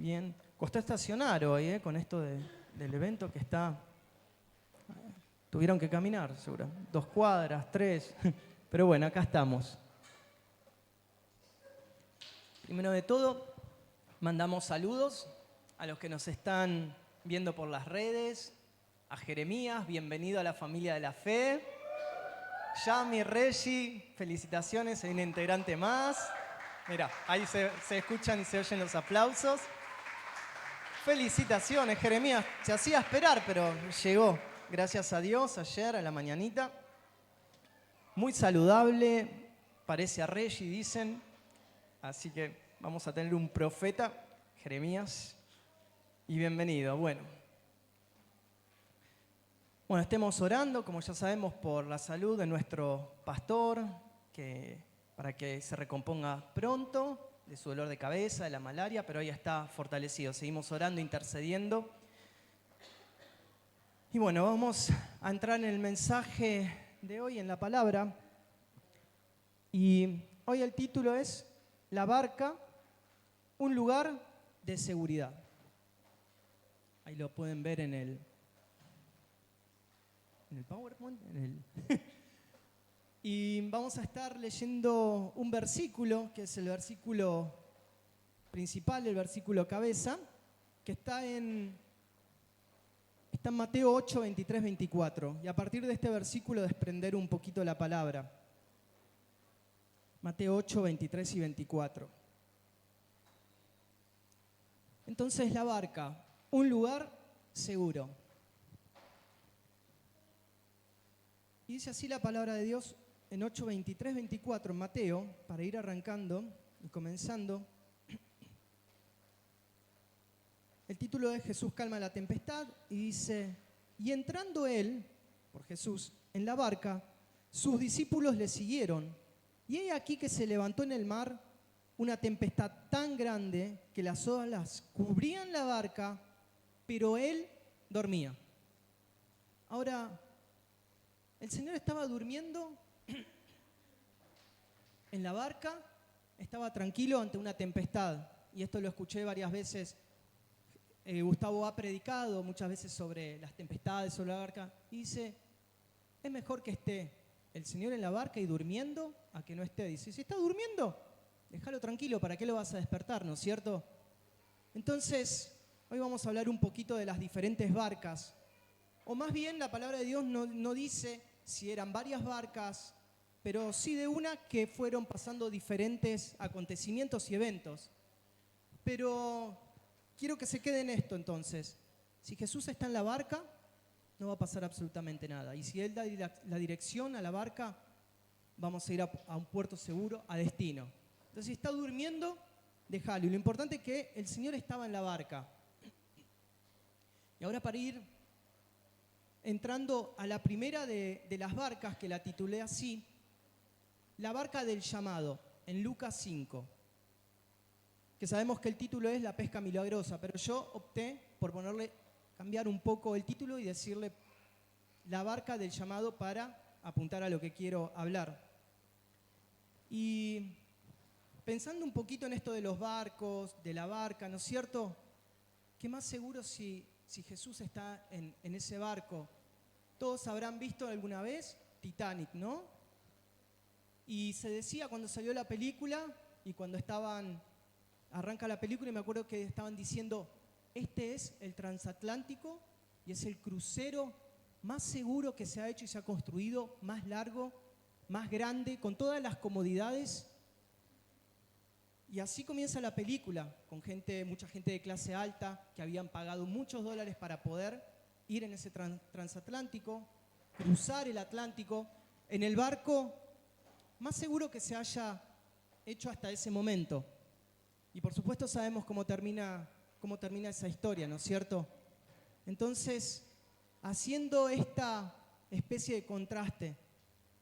Bien. Costó estacionar hoy, con esto del evento que está... Tuvieron que caminar, seguro. 2 cuadras, 3. Pero bueno, acá estamos. Primero de todo, mandamos saludos a los que nos están viendo por las redes. A Jeremías, bienvenido a la familia de la fe. Yami, Reggie, felicitaciones, hay un integrante más. Mira, ahí se escuchan y se oyen los aplausos. Felicitaciones, Jeremías. Se hacía esperar, pero llegó. Gracias a Dios, ayer a la mañanita. Muy saludable, parece a Reggie, dicen. Así que vamos a tener un profeta, Jeremías. Y bienvenido. Bueno, estemos orando, como ya sabemos, por la salud de nuestro pastor, para que se recomponga pronto de su dolor de cabeza, de la malaria, pero hoy está fortalecido. Seguimos orando, intercediendo. Y bueno, vamos a entrar en el mensaje de hoy, en la palabra. Y hoy el título es La barca, un lugar de seguridad. Ahí lo pueden ver en el PowerPoint. Y vamos a estar leyendo un versículo, que es el versículo principal, el versículo cabeza, que está en Mateo 8, 23, 24. Y a partir de este versículo desprender un poquito la palabra. Mateo 8, 23 y 24. Entonces la barca, un lugar seguro. Y dice así la palabra de Dios en 8, 23, 24, en Mateo, para ir arrancando y comenzando. El título es Jesús calma la tempestad y dice, y entrando él, por Jesús, en la barca, sus discípulos le siguieron. Y he aquí que se levantó en el mar una tempestad tan grande que las olas cubrían la barca, pero él dormía. Ahora, el Señor estaba durmiendo en la barca, estaba tranquilo ante una tempestad. Y esto lo escuché varias veces. Gustavo ha predicado muchas veces sobre las tempestades, sobre la barca. Y dice, es mejor que esté el Señor en la barca y durmiendo a que no esté. Dice, si está durmiendo, déjalo tranquilo, ¿para qué lo vas a despertar, no es cierto? Entonces, hoy vamos a hablar un poquito de las diferentes barcas. O más bien, la palabra de Dios no dice si eran varias barcas, pero sí de una que fueron pasando diferentes acontecimientos y eventos. Pero quiero que se quede en esto entonces. Si Jesús está en la barca, no va a pasar absolutamente nada. Y si Él da la dirección a la barca, vamos a ir a un puerto seguro, a destino. Entonces, si está durmiendo, déjalo. Y lo importante es que el Señor estaba en la barca. Y ahora para ir entrando a la primera de las barcas, que la titulé así, la barca del llamado, en Lucas 5. Que sabemos que el título es La pesca milagrosa, pero yo opté por cambiar un poco el título y decirle la barca del llamado para apuntar a lo que quiero hablar. Y pensando un poquito en esto de los barcos, de la barca, ¿no es cierto? ¿Qué más seguro si Jesús está en ese barco? Todos habrán visto alguna vez Titanic, ¿no? Y se decía cuando salió la película y cuando arranca la película y me acuerdo que estaban diciendo, este es el transatlántico y es el crucero más seguro que se ha hecho y se ha construido, más largo, más grande, con todas las comodidades. Y así comienza la película, con mucha gente de clase alta que habían pagado muchos dólares para poder ir en ese transatlántico, cruzar el Atlántico, en el barco más seguro que se haya hecho hasta ese momento. Y por supuesto sabemos cómo termina esa historia, ¿no es cierto? Entonces, haciendo esta especie de contraste,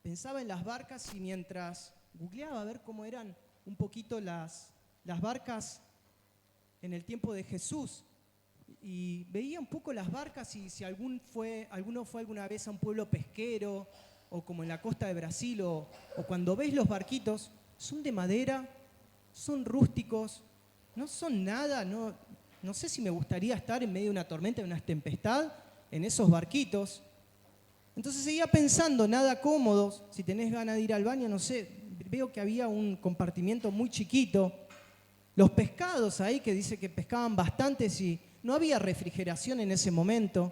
pensaba en las barcas y mientras googleaba a ver cómo eran un poquito las barcas en el tiempo de Jesús, y veía un poco las barcas y si alguno fue alguna vez a un pueblo pesquero, o como en la costa de Brasil, o cuando ves los barquitos, son de madera, son rústicos, no son nada, no no sé si me gustaría estar en medio de una tormenta, de una tempestad, en esos barquitos. Entonces seguía pensando, nada cómodos, si tenés ganas de ir al baño, no sé, veo que había un compartimiento muy chiquito. Los pescados ahí, que dice que pescaban bastantes y no había refrigeración en ese momento.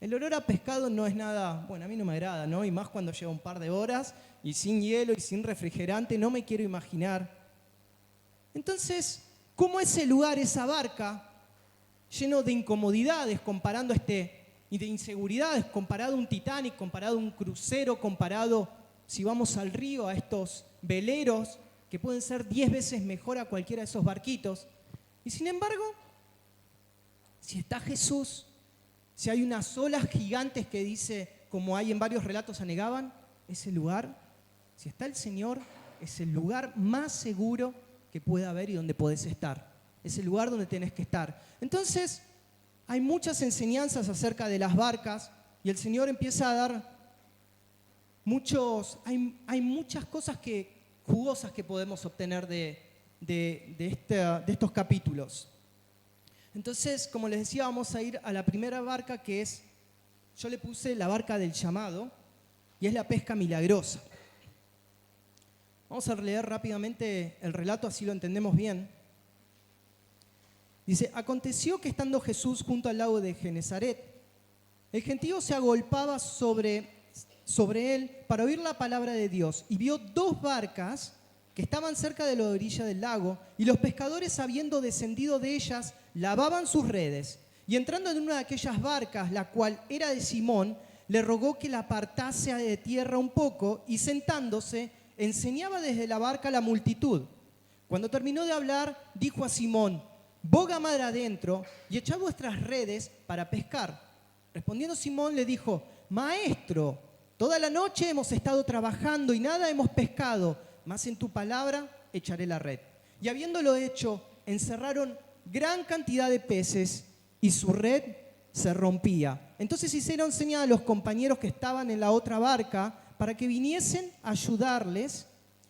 El olor a pescado no es nada, bueno, a mí no me agrada, ¿no? Y más cuando lleva un par de horas y sin hielo y sin refrigerante, no me quiero imaginar. Entonces, ¿cómo ese lugar, esa barca, lleno de incomodidades, comparando y de inseguridades, comparado a un Titanic, comparado a un crucero, comparado, si vamos al río, a estos veleros, que pueden ser 10 veces mejor a cualquiera de esos barquitos? Y sin embargo, si está Jesús, si hay unas olas gigantes que dice, como hay en varios relatos anegaban, ese lugar, si está el Señor, es el lugar más seguro que pueda haber y donde podés estar. Es el lugar donde tenés que estar. Entonces, hay muchas enseñanzas acerca de las barcas y el Señor empieza a dar hay muchas cosas jugosas que podemos obtener de estos capítulos. Entonces, como les decía, vamos a ir a la primera barca, que es, yo le puse la barca del llamado, y es la pesca milagrosa. Vamos a leer rápidamente el relato, así lo entendemos bien. Dice, aconteció que estando Jesús junto al lago de Genesaret, el gentío se agolpaba sobre él para oír la palabra de Dios, y vio 2 barcas que estaban cerca de la orilla del lago, y los pescadores, habiendo descendido de ellas, lavaban sus redes. Y entrando en una de aquellas barcas, la cual era de Simón, le rogó que la apartase de tierra un poco, y sentándose, enseñaba desde la barca a la multitud. Cuando terminó de hablar, dijo a Simón, boga mar adentro y echad vuestras redes para pescar. Respondiendo Simón le dijo, Maestro, toda la noche hemos estado trabajando y nada hemos pescado, mas en tu palabra echaré la red. Y habiéndolo hecho, encerraron gran cantidad de peces y su red se rompía. Entonces hicieron señal a los compañeros que estaban en la otra barca para que viniesen a ayudarles,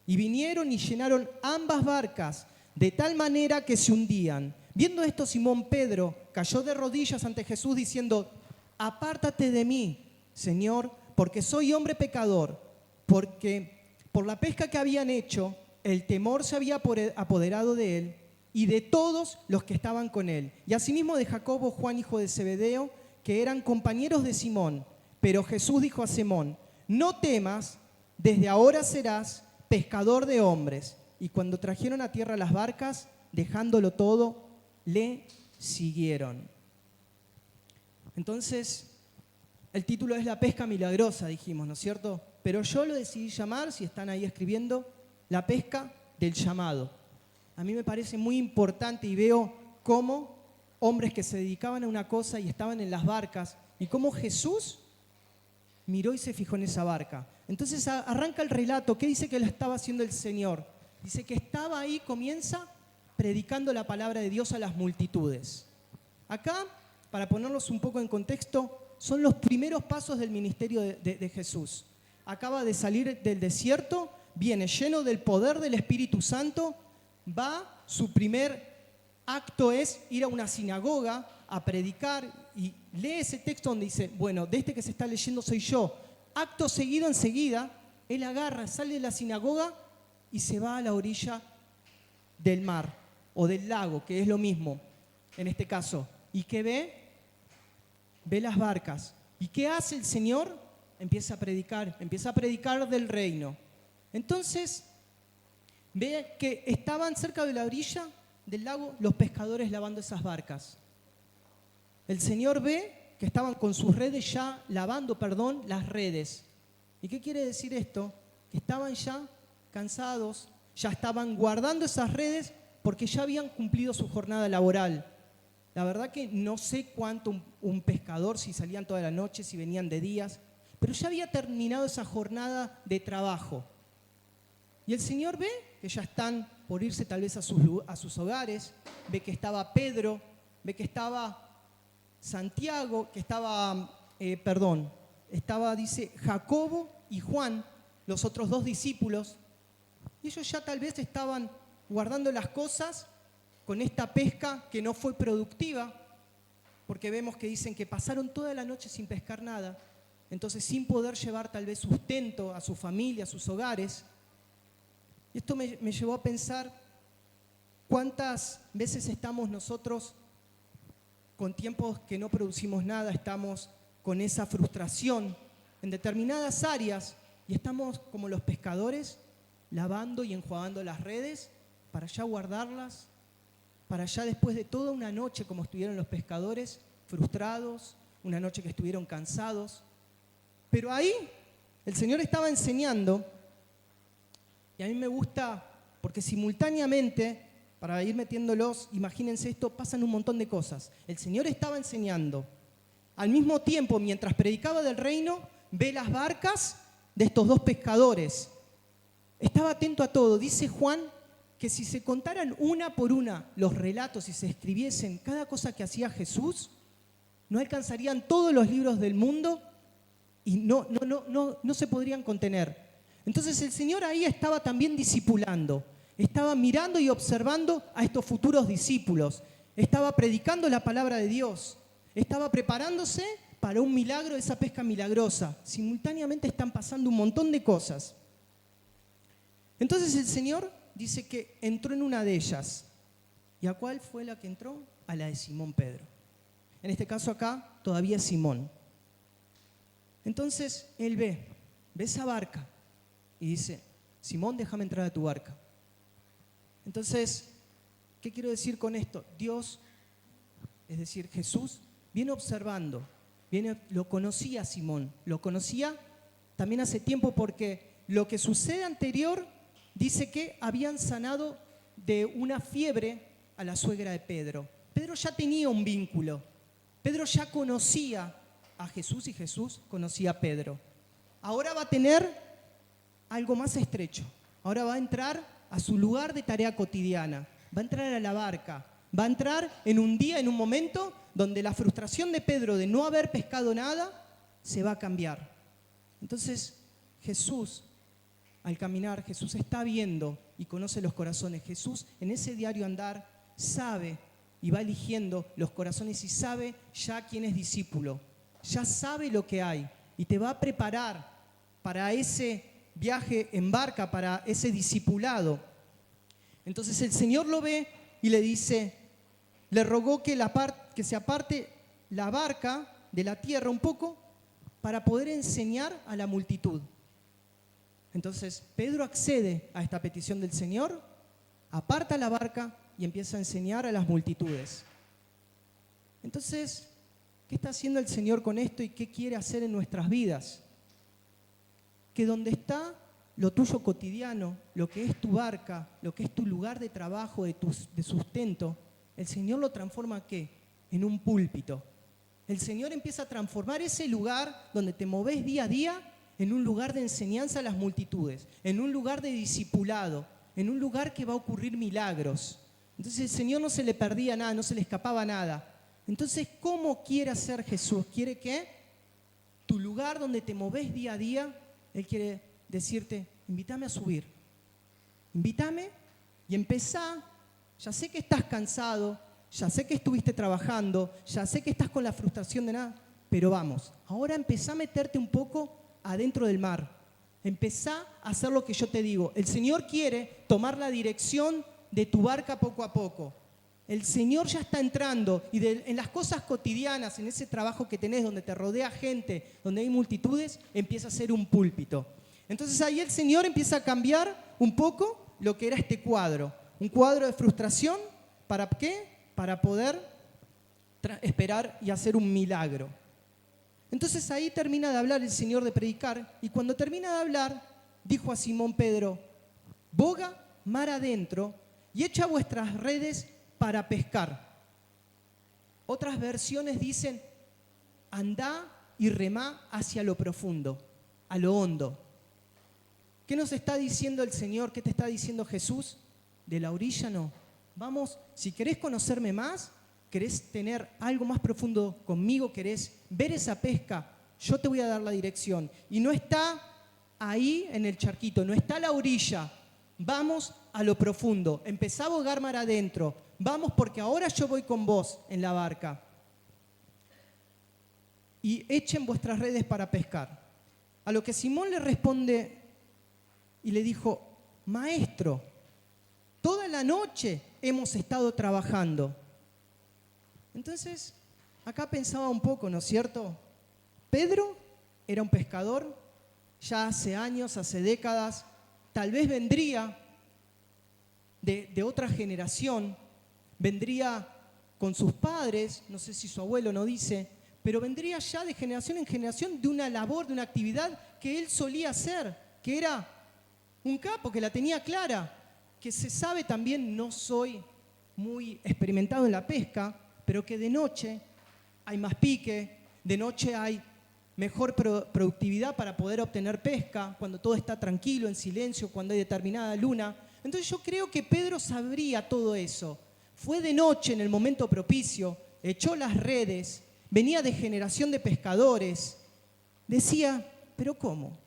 y vinieron y llenaron ambas barcas de tal manera que se hundían. Viendo esto, Simón Pedro cayó de rodillas ante Jesús diciendo, apártate de mí, Señor, porque soy hombre pecador, porque por la pesca que habían hecho, el temor se había apoderado de él y de todos los que estaban con él. Y asimismo de Jacobo, Juan, hijo de Zebedeo, que eran compañeros de Simón. Pero Jesús dijo a Simón, no temas, desde ahora serás pescador de hombres. Y cuando trajeron a tierra las barcas, dejándolo todo, le siguieron. Entonces, el título es La pesca milagrosa, dijimos, ¿no es cierto? Pero yo lo decidí llamar, si están ahí escribiendo, la pesca del llamado. A mí me parece muy importante y veo cómo hombres que se dedicaban a una cosa y estaban en las barcas, y cómo Jesús miró y se fijó en esa barca. Entonces arranca el relato. ¿Qué dice que lo estaba haciendo el Señor? Dice que estaba ahí, comienza predicando la palabra de Dios a las multitudes. Acá, para ponerlos un poco en contexto, son los primeros pasos del ministerio de Jesús. Acaba de salir del desierto, viene lleno del poder del Espíritu Santo, su primer acto es ir a una sinagoga a predicar, y lee ese texto donde dice, bueno, de este que se está leyendo soy yo. Acto seguido, enseguida, él agarra, sale de la sinagoga y se va a la orilla del mar o del lago, que es lo mismo en este caso. ¿Y qué ve? Ve las barcas. ¿Y qué hace el Señor? Empieza a predicar del reino. Entonces, ve que estaban cerca de la orilla del lago los pescadores lavando esas barcas. El Señor ve que estaban con sus redes ya lavando, las redes. ¿Y qué quiere decir esto? Que estaban ya cansados, ya estaban guardando esas redes porque ya habían cumplido su jornada laboral. La verdad que no sé cuánto un pescador, si salían toda la noche, si venían de días, pero ya había terminado esa jornada de trabajo. Y el Señor ve que ya están por irse tal vez a sus hogares, ve que estaba Pedro, ve que estaba Santiago, que estaba, dice, Jacobo y Juan, los otros 2 discípulos, y ellos ya tal vez estaban guardando las cosas con esta pesca que no fue productiva, porque vemos que dicen que pasaron toda la noche sin pescar nada, entonces sin poder llevar tal vez sustento a su familia, a sus hogares. Y esto me llevó a pensar cuántas veces estamos nosotros con tiempos que no producimos nada, estamos con esa frustración en determinadas áreas y estamos como los pescadores lavando y enjuagando las redes para ya guardarlas, para ya después de toda una noche como estuvieron los pescadores, frustrados, una noche que estuvieron cansados. Pero ahí el Señor estaba enseñando, y a mí me gusta, porque simultáneamente, para ir metiéndolos, imagínense esto, pasan un montón de cosas. El Señor estaba enseñando, al mismo tiempo, mientras predicaba del reino, ve las barcas de estos dos pescadores. Estaba atento a todo. Dice Juan que si se contaran una por una los relatos y se escribiesen cada cosa que hacía Jesús, no alcanzarían todos los libros del mundo y no se podrían contener. Entonces el Señor ahí estaba también discipulando, estaba mirando y observando a estos futuros discípulos, estaba predicando la palabra de Dios, estaba preparándose para un milagro, esa pesca milagrosa. Simultáneamente están pasando un montón de cosas. Entonces el Señor dice que entró en una de ellas. ¿Y a cuál fue la que entró? A la de Simón Pedro. En este caso acá todavía es Simón. Entonces él ve esa barca y dice, Simón, déjame entrar a tu barca. Entonces, ¿qué quiero decir con esto? Dios, es decir, Jesús, viene observando, lo conocía a Simón, lo conocía también hace tiempo porque lo que sucede anterior dice que habían sanado de una fiebre a la suegra de Pedro. Pedro ya tenía un vínculo, Pedro ya conocía a Jesús y Jesús conocía a Pedro. Ahora va a tener algo más estrecho, ahora va a entrar a su lugar de tarea cotidiana, va a entrar a la barca, va a entrar en un día, en un momento donde la frustración de Pedro de no haber pescado nada se va a cambiar. Entonces Jesús, al caminar, Jesús está viendo y conoce los corazones. Jesús en ese diario andar sabe y va eligiendo los corazones y sabe ya quién es discípulo, ya sabe lo que hay y te va a preparar para ese viaje en barca, para ese discipulado. Entonces el Señor lo ve y le dice, le rogó que se aparte la barca de la tierra un poco para poder enseñar a la multitud. Entonces Pedro accede a esta petición del Señor, aparta la barca y empieza a enseñar a las multitudes. Entonces, ¿qué está haciendo el Señor con esto y qué quiere hacer en nuestras vidas? Que donde está lo tuyo cotidiano, lo que es tu barca, lo que es tu lugar de trabajo, de sustento, el Señor lo transforma ¿qué? En un púlpito. El Señor empieza a transformar ese lugar donde te movés día a día en un lugar de enseñanza a las multitudes, en un lugar de discipulado, en un lugar que va a ocurrir milagros. Entonces el Señor no se le perdía nada, no se le escapaba nada. Entonces, ¿cómo quiere hacer Jesús? Quiere que tu lugar donde te movés día a día, Él quiere decirte, invítame a subir, invítame y empezá. Ya sé que estás cansado, ya sé que estuviste trabajando, ya sé que estás con la frustración de nada, pero vamos, ahora empezá a meterte un poco adentro del mar. Empezá a hacer lo que yo te digo. El Señor quiere tomar la dirección de tu barca poco a poco. El Señor ya está entrando y en las cosas cotidianas, en ese trabajo que tenés, donde te rodea gente, donde hay multitudes, empieza a ser un púlpito. Entonces ahí el Señor empieza a cambiar un poco lo que era este cuadro. Un cuadro de frustración, ¿para qué? Para poder esperar y hacer un milagro. Entonces ahí termina de hablar el Señor, de predicar, y cuando termina de hablar, dijo a Simón Pedro, boga mar adentro y echa vuestras redes para pescar. Otras versiones dicen, andá y remá hacia lo profundo, a lo hondo. ¿Qué nos está diciendo el Señor? ¿Qué te está diciendo Jesús? De la orilla no. Vamos, si querés conocerme más, querés tener algo más profundo conmigo, querés ver esa pesca, yo te voy a dar la dirección. Y no está ahí en el charquito, no está a la orilla. Vamos a lo profundo. Empezá a bogar mar adentro. vamos porque ahora yo voy con vos en la barca. Y echen vuestras redes para pescar. A lo que Simón le responde y le dijo, Maestro, toda la noche hemos estado trabajando. Entonces, acá pensaba un poco, ¿no es cierto? Pedro era un pescador, ya hace años, hace décadas, tal vez vendría de otra generación, vendría con sus padres, no sé si su abuelo no dice, pero vendría ya de generación en generación de una labor, de una actividad que él solía hacer, que era un capo, que la tenía clara, que se sabe también, no soy muy experimentado en la pesca, pero que de noche hay más pique, de noche hay mejor productividad para poder obtener pesca, cuando todo está tranquilo, en silencio, cuando hay determinada luna. Entonces yo creo que Pedro sabría todo eso. Fue de noche en el momento propicio, echó las redes, venía de generación de pescadores. Decía, ¿pero cómo?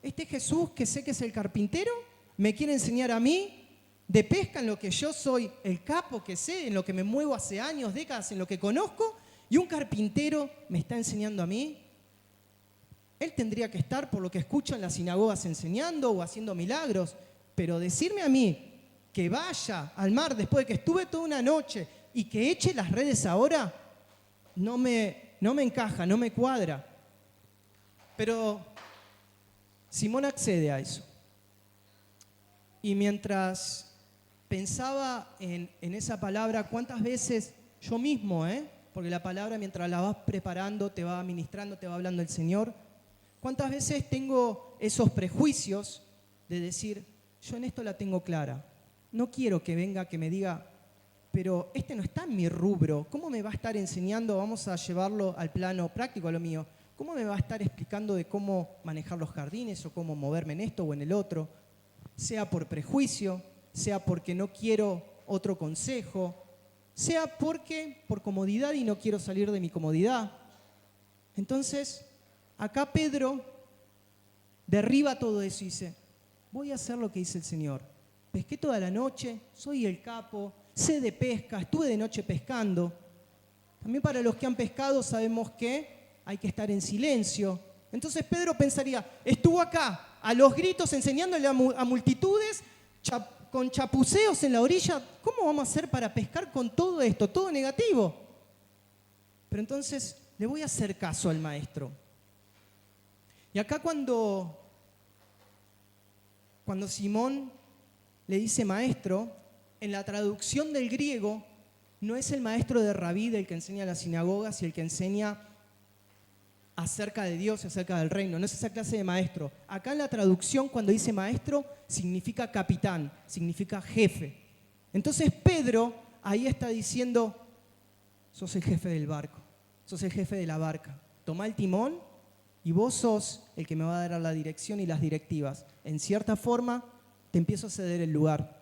¿Este Jesús que sé que es el carpintero me quiere enseñar a mí de pesca en lo que yo soy el capo que sé, en lo que me muevo hace años, décadas, en lo que conozco? ¿Y un carpintero me está enseñando a mí? Él tendría que estar, por lo que escucho en las sinagogas, enseñando o haciendo milagros. Pero decirme a mí que vaya al mar después de que estuve toda una noche y que eche las redes ahora, no me encaja, no me cuadra. Pero Simón accede a eso. Y mientras pensaba en esa palabra, ¿cuántas veces yo mismo, porque la palabra mientras la vas preparando, te va ministrando, te va hablando el Señor, cuántas veces tengo esos prejuicios de decir, yo en esto la tengo clara, no quiero que venga, que me diga, pero este no está en mi rubro, ¿cómo me va a estar enseñando? Vamos a llevarlo al plano práctico, a lo mío. ¿Cómo me va a estar explicando de cómo manejar los jardines o cómo moverme en esto o en el otro? Sea por prejuicio, sea porque no quiero otro consejo, sea porque por comodidad y no quiero salir de mi comodidad. Entonces, acá Pedro derriba todo eso y dice, voy a hacer lo que dice el Señor. Pesqué toda la noche, soy el capo, sé de pesca, estuve de noche pescando. También para los que han pescado sabemos que hay que estar en silencio. Entonces Pedro pensaría, estuvo acá a los gritos enseñándole a multitudes, con chapuceos en la orilla, ¿cómo vamos a hacer para pescar con todo esto? Todo negativo. Pero entonces le voy a hacer caso al maestro. Y acá cuando Simón le dice maestro, en la traducción del griego no es el maestro de Rabí el que enseña las sinagogas y el que enseña acerca de Dios y acerca del reino, no es esa clase de maestro. Acá en la traducción cuando dice maestro significa capitán, significa jefe. Entonces Pedro ahí está diciendo, sos el jefe del barco, sos el jefe de la barca, toma el timón y vos sos el que me va a dar la dirección y las directivas. En cierta forma te empiezo a ceder el lugar.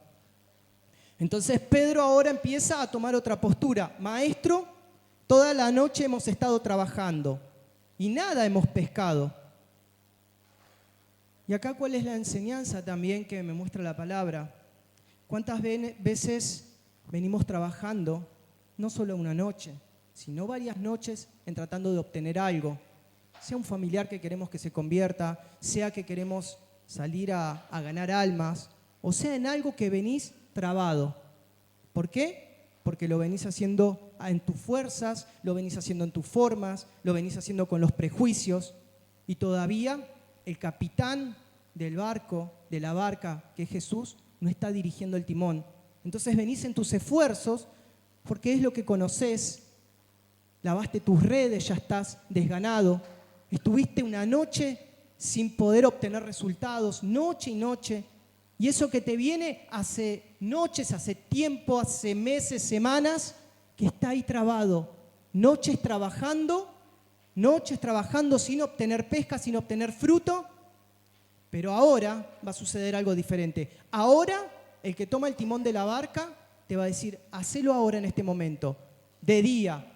Entonces Pedro ahora empieza a tomar otra postura. Maestro, toda la noche hemos estado trabajando y nada hemos pescado. Y acá cuál es la enseñanza también que me muestra la palabra. ¿Cuántas veces venimos trabajando, no solo una noche, sino varias noches en tratando de obtener algo? Sea un familiar que queremos que se convierta, sea que queremos salir a ganar almas, o sea en algo que venís trabado. ¿Por qué? Porque lo venís haciendo en tus fuerzas, lo venís haciendo en tus formas, lo venís haciendo con los prejuicios y todavía el capitán del barco, de la barca, que es Jesús, no está dirigiendo el timón. Entonces venís en tus esfuerzos porque es lo que conocés, lavaste tus redes, ya estás desganado, estuviste una noche sin poder obtener resultados, noche y noche, y eso que te viene hace noches, hace tiempo, hace meses, semanas, que está ahí trabado. Noches trabajando sin obtener pesca, sin obtener fruto. Pero ahora va a suceder algo diferente. Ahora el que toma el timón de la barca te va a decir, hacelo ahora en este momento, de día,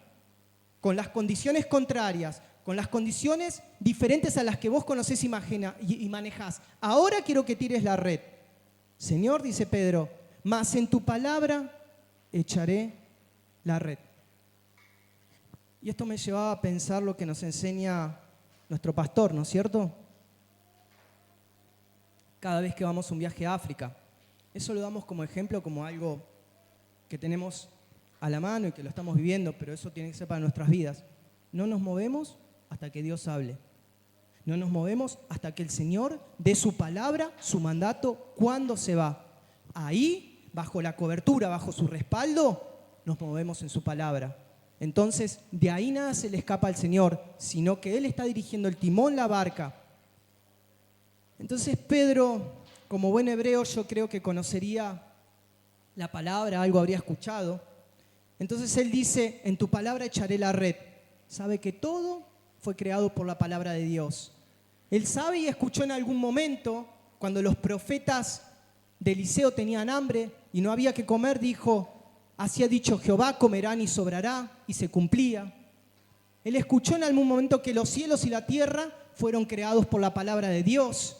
con las condiciones contrarias, con las condiciones diferentes a las que vos conocés y manejás. Ahora quiero que tires la red. Señor, dice Pedro, mas en tu palabra echaré la red. Y esto me llevaba a pensar lo que nos enseña nuestro pastor, ¿no es cierto? Cada vez que vamos a un viaje a África. Eso lo damos como ejemplo, como algo que tenemos a la mano y que lo estamos viviendo, pero eso tiene que ser para nuestras vidas. No nos movemos hasta que Dios hable. No nos movemos hasta que el Señor dé su palabra, su mandato, cuándo se va. Ahí, bajo la cobertura, bajo su respaldo, nos movemos en su palabra. Entonces, de ahí nada se le escapa al Señor, sino que Él está dirigiendo el timón, la barca. Entonces Pedro, como buen hebreo, yo creo que conocería la palabra, algo habría escuchado. Entonces él dice, en tu palabra echaré la red. Sabe que todo fue creado por la palabra de Dios. Él sabe y escuchó en algún momento, cuando los profetas de Eliseo tenían hambre y no había que comer, dijo, así ha dicho Jehová, comerán y sobrará, y se cumplía. Él escuchó en algún momento que los cielos y la tierra fueron creados por la palabra de Dios.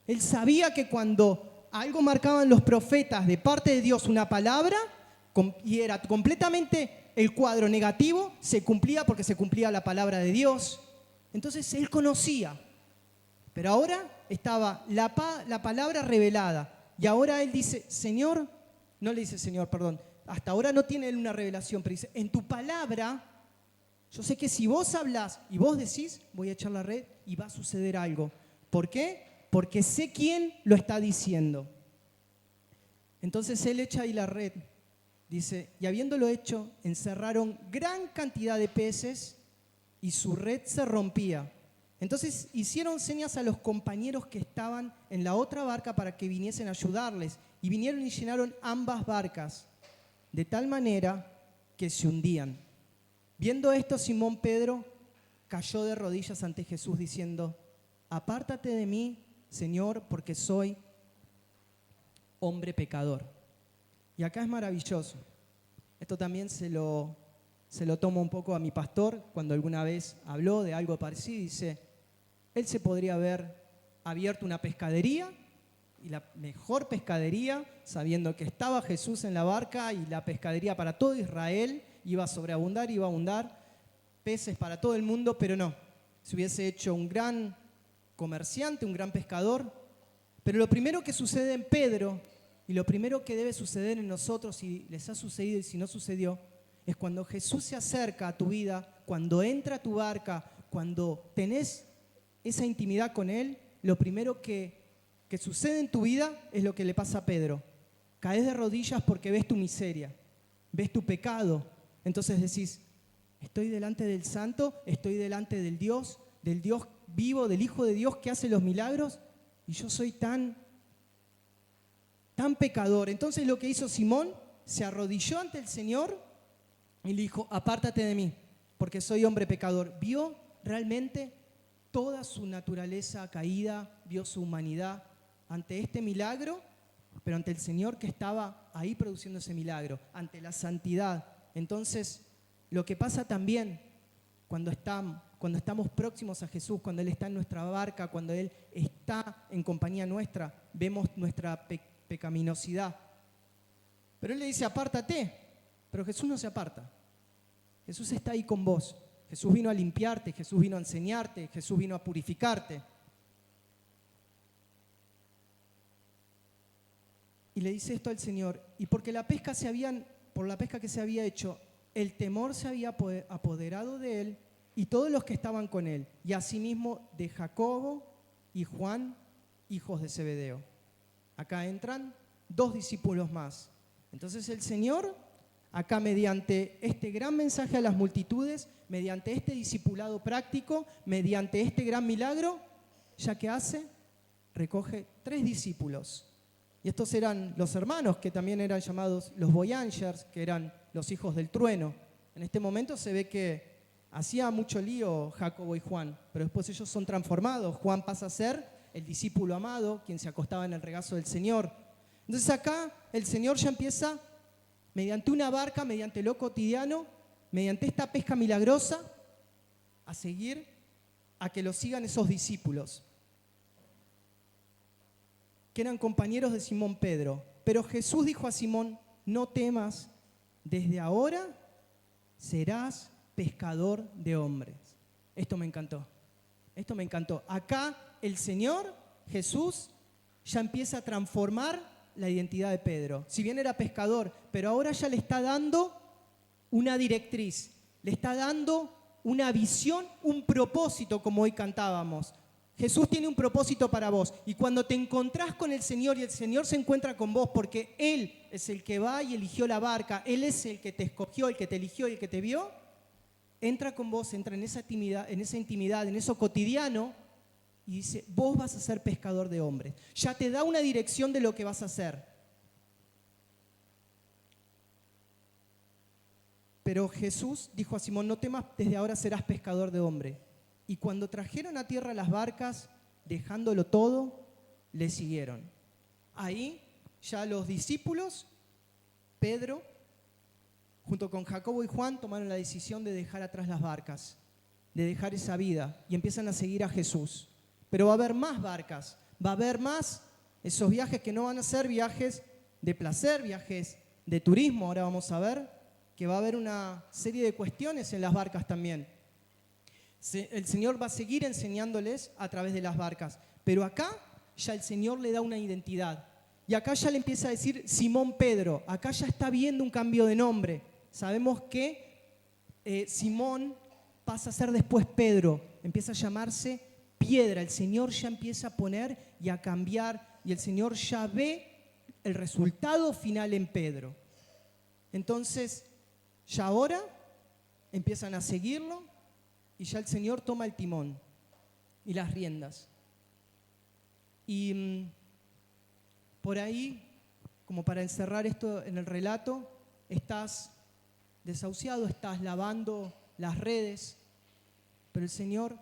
Él sabía que cuando algo marcaban los profetas de parte de Dios, una palabra, y era completamente el cuadro negativo, se cumplía porque se cumplía la palabra de Dios. Entonces él conocía, pero ahora estaba la palabra revelada. Y ahora él dice, Señor, no le dice Señor, perdón, hasta ahora no tiene él una revelación, pero dice, en tu palabra, yo sé que si vos hablás y vos decís, voy a echar la red y va a suceder algo. ¿Por qué? Porque sé quién lo está diciendo. Entonces él echa ahí la red, dice, y habiéndolo hecho, encerraron gran cantidad de peces y su red se rompía. Entonces hicieron señas a los compañeros que estaban en la otra barca para que viniesen a ayudarles, y vinieron y llenaron ambas barcas, de tal manera que se hundían. Viendo esto, Simón Pedro cayó de rodillas ante Jesús diciendo, apártate de mí, Señor, porque soy hombre pecador. Y acá es maravilloso. Esto también se lo tomo un poco a mi pastor cuando alguna vez habló de algo parecido. Dice, él se podría haber abierto una pescadería, y la mejor pescadería, sabiendo que estaba Jesús en la barca y la pescadería para todo Israel iba a sobreabundar, iba a abundar peces para todo el mundo, pero no. Se hubiese hecho un gran comerciante, un gran pescador. Pero lo primero que sucede en Pedro y lo primero que debe suceder en nosotros, si les ha sucedido y si no sucedió, es cuando Jesús se acerca a tu vida, cuando entra a tu barca, cuando tenés esa intimidad con Él, lo primero que sucede en tu vida es lo que le pasa a Pedro. Caes de rodillas porque ves tu miseria, ves tu pecado. Entonces decís, estoy delante del Santo, estoy delante del Dios vivo, del Hijo de Dios que hace los milagros, y yo soy tan pecador. Entonces lo que hizo Simón, se arrodilló ante el Señor y le dijo, apártate de mí, porque soy hombre pecador. Vio realmente toda su naturaleza caída, vio su humanidad ante este milagro, pero ante el Señor que estaba ahí produciendo ese milagro, ante la santidad. Entonces, lo que pasa también cuando estamos próximos a Jesús, cuando Él está en nuestra barca, cuando Él está en compañía nuestra, vemos nuestra pecaminosidad. Pero Él le dice, apártate, pero Jesús no se aparta. Jesús está ahí con vos. Jesús vino a limpiarte, Jesús vino a enseñarte, Jesús vino a purificarte. Y le dice esto al Señor, y porque por la pesca que se había hecho, el temor se había apoderado de él y todos los que estaban con él, y asimismo de Jacobo y Juan, hijos de Zebedeo. Acá entran 2 discípulos más. Entonces el Señor, acá mediante este gran mensaje a las multitudes, mediante este discipulado práctico, mediante este gran milagro, ya que hace, recoge 3 discípulos. Y estos eran los hermanos, que también eran llamados los Boyangers, que eran los hijos del trueno. En este momento se ve que hacía mucho lío Jacobo y Juan, pero después ellos son transformados. Juan pasa a ser el discípulo amado, quien se acostaba en el regazo del Señor. Entonces acá el Señor ya empieza, mediante una barca, mediante lo cotidiano, mediante esta pesca milagrosa, a seguir, a que lo sigan esos discípulos, que eran compañeros de Simón Pedro. Pero Jesús dijo a Simón, no temas, desde ahora serás pescador de hombres. Esto me encantó. Esto me encantó. Acá el Señor, Jesús, ya empieza a transformar la identidad de Pedro. Si bien era pescador, pero ahora ya le está dando una directriz, le está dando una visión, un propósito, como hoy cantábamos. Jesús tiene un propósito para vos. Y cuando te encontrás con el Señor y el Señor se encuentra con vos porque Él es el que va y eligió la barca, Él es el que te escogió, el que te eligió y el que te vio, entra con vos, entra en esa intimidad, en eso cotidiano y dice, vos vas a ser pescador de hombres. Ya te da una dirección de lo que vas a hacer. Pero Jesús dijo a Simón, no temas, desde ahora serás pescador de hombres. Y cuando trajeron a tierra las barcas, dejándolo todo, le siguieron. Ahí ya los discípulos, Pedro, junto con Jacobo y Juan, tomaron la decisión de dejar atrás las barcas, de dejar esa vida y empiezan a seguir a Jesús. Pero va a haber más barcas, va a haber más esos viajes que no van a ser viajes de placer, viajes de turismo. Ahora vamos a ver que va a haber una serie de cuestiones en las barcas también. El Señor va a seguir enseñándoles a través de las barcas, pero acá ya el Señor le da una identidad. Y acá ya le empieza a decir Simón Pedro, acá ya está viendo un cambio de nombre. Sabemos que Simón pasa a ser después Pedro, empieza a llamarse Piedra. El Señor ya empieza a poner y a cambiar y el Señor ya ve el resultado final en Pedro. Entonces, ya ahora empiezan a seguirlo y ya el Señor toma el timón y las riendas. Y por ahí, como para encerrar esto en el relato, estás desahuciado, estás lavando las redes, pero el Señor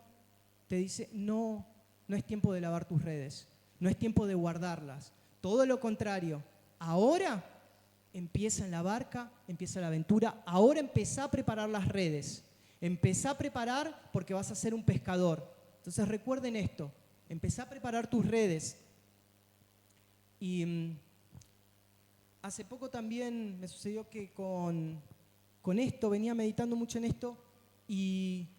te dice, no es tiempo de lavar tus redes, no es tiempo de guardarlas. Todo lo contrario, ahora empieza en la barca, empieza la aventura, ahora empezá a preparar las redes. Empezá a preparar porque vas a ser un pescador. Entonces recuerden esto, empezá a preparar tus redes. Y hace poco también me sucedió que con esto, venía meditando mucho en esto y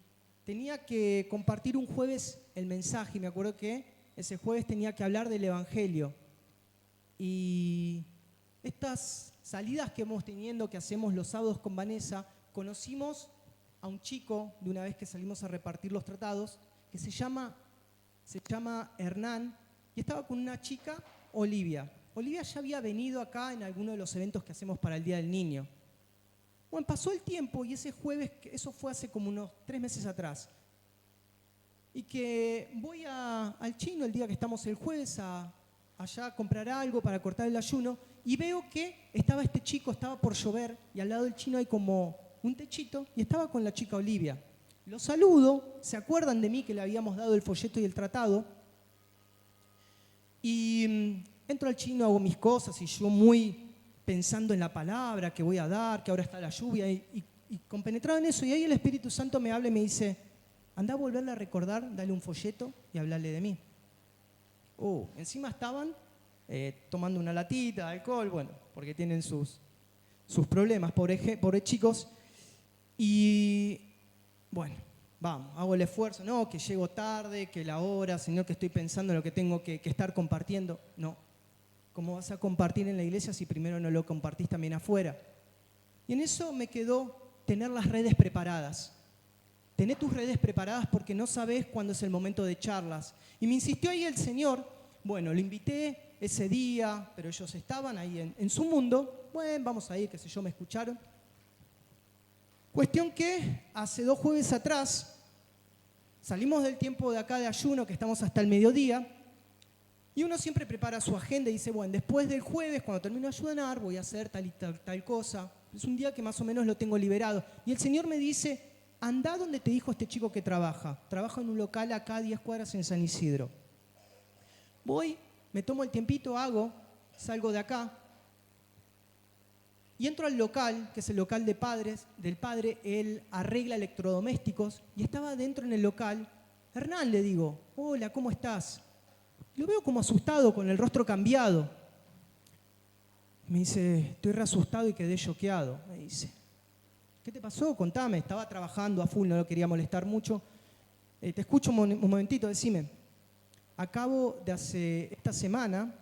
tenía que compartir un jueves el mensaje. Y me acuerdo que ese jueves tenía que hablar del Evangelio. Y estas salidas que hemos tenido, que hacemos los sábados con Vanessa, conocimos a un chico de una vez que salimos a repartir los tratados que se llama Hernán y estaba con una chica, Olivia. Olivia ya había venido acá en alguno de los eventos que hacemos para el Día del Niño. Bueno, pasó el tiempo y ese jueves, eso fue hace como unos 3 meses atrás, y que voy al chino el día que estamos el jueves allá a comprar algo para cortar el ayuno y veo que estaba este chico, estaba por llover y al lado del chino hay como un techito y estaba con la chica Olivia. Lo saludo, se acuerdan de mí que le habíamos dado el folleto y el tratado y entro al chino, hago mis cosas y yo muy pensando en la palabra que voy a dar, que ahora está la lluvia y compenetrado en eso y ahí el Espíritu Santo me habla y me dice, andá a volverle a recordar, dale un folleto y hablarle de mí. Encima estaban tomando una latita de alcohol, bueno, porque tienen sus problemas, pobres chicos. Y bueno, vamos, hago el esfuerzo, no, que llego tarde, que la hora, Señor, que estoy pensando en lo que tengo que estar compartiendo. No, ¿cómo vas a compartir en la iglesia si primero no lo compartís también afuera? Y en eso me quedó tener las redes preparadas. Tené tus redes preparadas porque no sabés cuándo es el momento de charlas. Y me insistió ahí el Señor, bueno, lo invité ese día, pero ellos estaban ahí en su mundo, bueno, vamos a ir, qué sé yo, me escucharon. Cuestión que hace 2 jueves atrás salimos del tiempo de acá de ayuno, que estamos hasta el mediodía, y uno siempre prepara su agenda y dice, bueno, después del jueves, cuando termino de ayunar, voy a hacer tal y tal cosa. Es un día que más o menos lo tengo liberado. Y el Señor me dice, andá donde te dijo este chico que trabaja. Trabaja en un local acá a 10 cuadras en San Isidro. Voy, me tomo el tiempito, salgo de acá, y entro al local, que es el local del padre, él arregla electrodomésticos, y estaba dentro en el local. Hernán, le digo, hola, ¿cómo estás? Lo veo como asustado, con el rostro cambiado. Me dice, estoy re asustado y quedé choqueado. Me dice, ¿qué te pasó? Contame. Estaba trabajando a full, no lo quería molestar mucho. Te escucho un momentito, decime. Esta semana,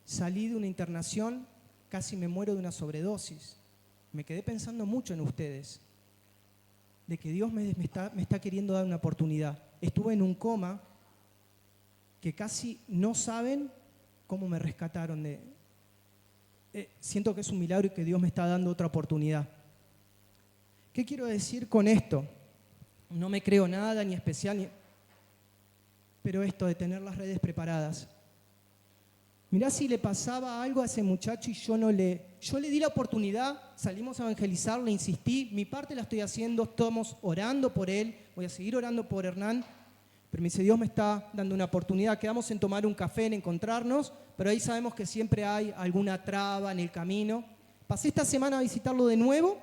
salí de una internación, casi me muero de una sobredosis. Me quedé pensando mucho en ustedes, de que Dios me está queriendo dar una oportunidad. Estuve en un coma que casi no saben cómo me rescataron. Siento que es un milagro y que Dios me está dando otra oportunidad. ¿Qué quiero decir con esto? No me creo nada ni especial, pero esto de tener las redes preparadas. Mirá si le pasaba algo a ese muchacho y yo le di la oportunidad, salimos a evangelizar, le insistí, mi parte la estoy haciendo, estamos orando por él, voy a seguir orando por Hernán, pero me dice, Dios me está dando una oportunidad, quedamos en tomar un café, en encontrarnos, pero ahí sabemos que siempre hay alguna traba en el camino. Pasé esta semana a visitarlo de nuevo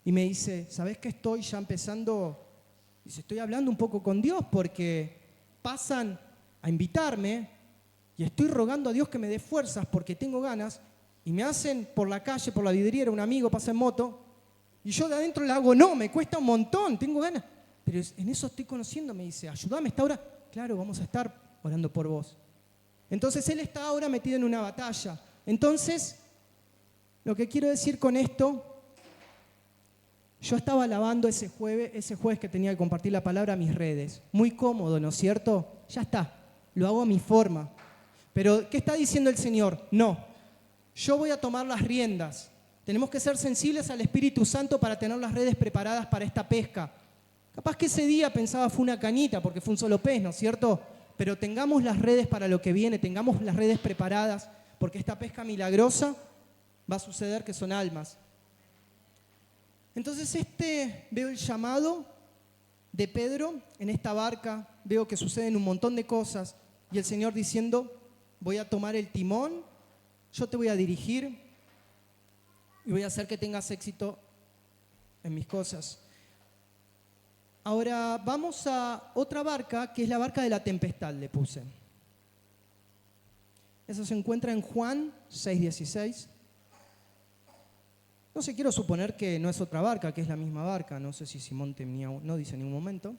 y me dice, ¿sabés qué estoy ya empezando? Dice, estoy hablando un poco con Dios porque pasan a invitarme y estoy rogando a Dios que me dé fuerzas porque tengo ganas y me hacen por la calle, por la vidriera, un amigo pasa en moto y yo de adentro le hago, no, me cuesta un montón, tengo ganas. Pero en eso estoy conociendo, me dice, ayúdame, ¿está ahora? Claro, vamos a estar orando por vos. Entonces él está ahora metido en una batalla. Entonces, lo que quiero decir con esto, yo estaba alabando ese jueves que tenía que compartir la palabra a mis redes. Muy cómodo, ¿no es cierto? Ya está, lo hago a mi forma. Pero, ¿qué está diciendo el Señor? No, yo voy a tomar las riendas. Tenemos que ser sensibles al Espíritu Santo para tener las redes preparadas para esta pesca. Capaz que ese día pensaba fue una cañita porque fue un solo pez, ¿no es cierto? Pero tengamos las redes para lo que viene, tengamos las redes preparadas porque esta pesca milagrosa va a suceder que son almas. Entonces veo el llamado de Pedro en esta barca, veo que suceden un montón de cosas y el Señor diciendo, voy a tomar el timón, yo te voy a dirigir y voy a hacer que tengas éxito en mis cosas. Ahora vamos a otra barca, que es la barca de la tempestad, le puse. Eso se encuentra en Juan 6:16. No sé, quiero suponer que no es otra barca, que es la misma barca. No sé si Simón no dice en ningún momento.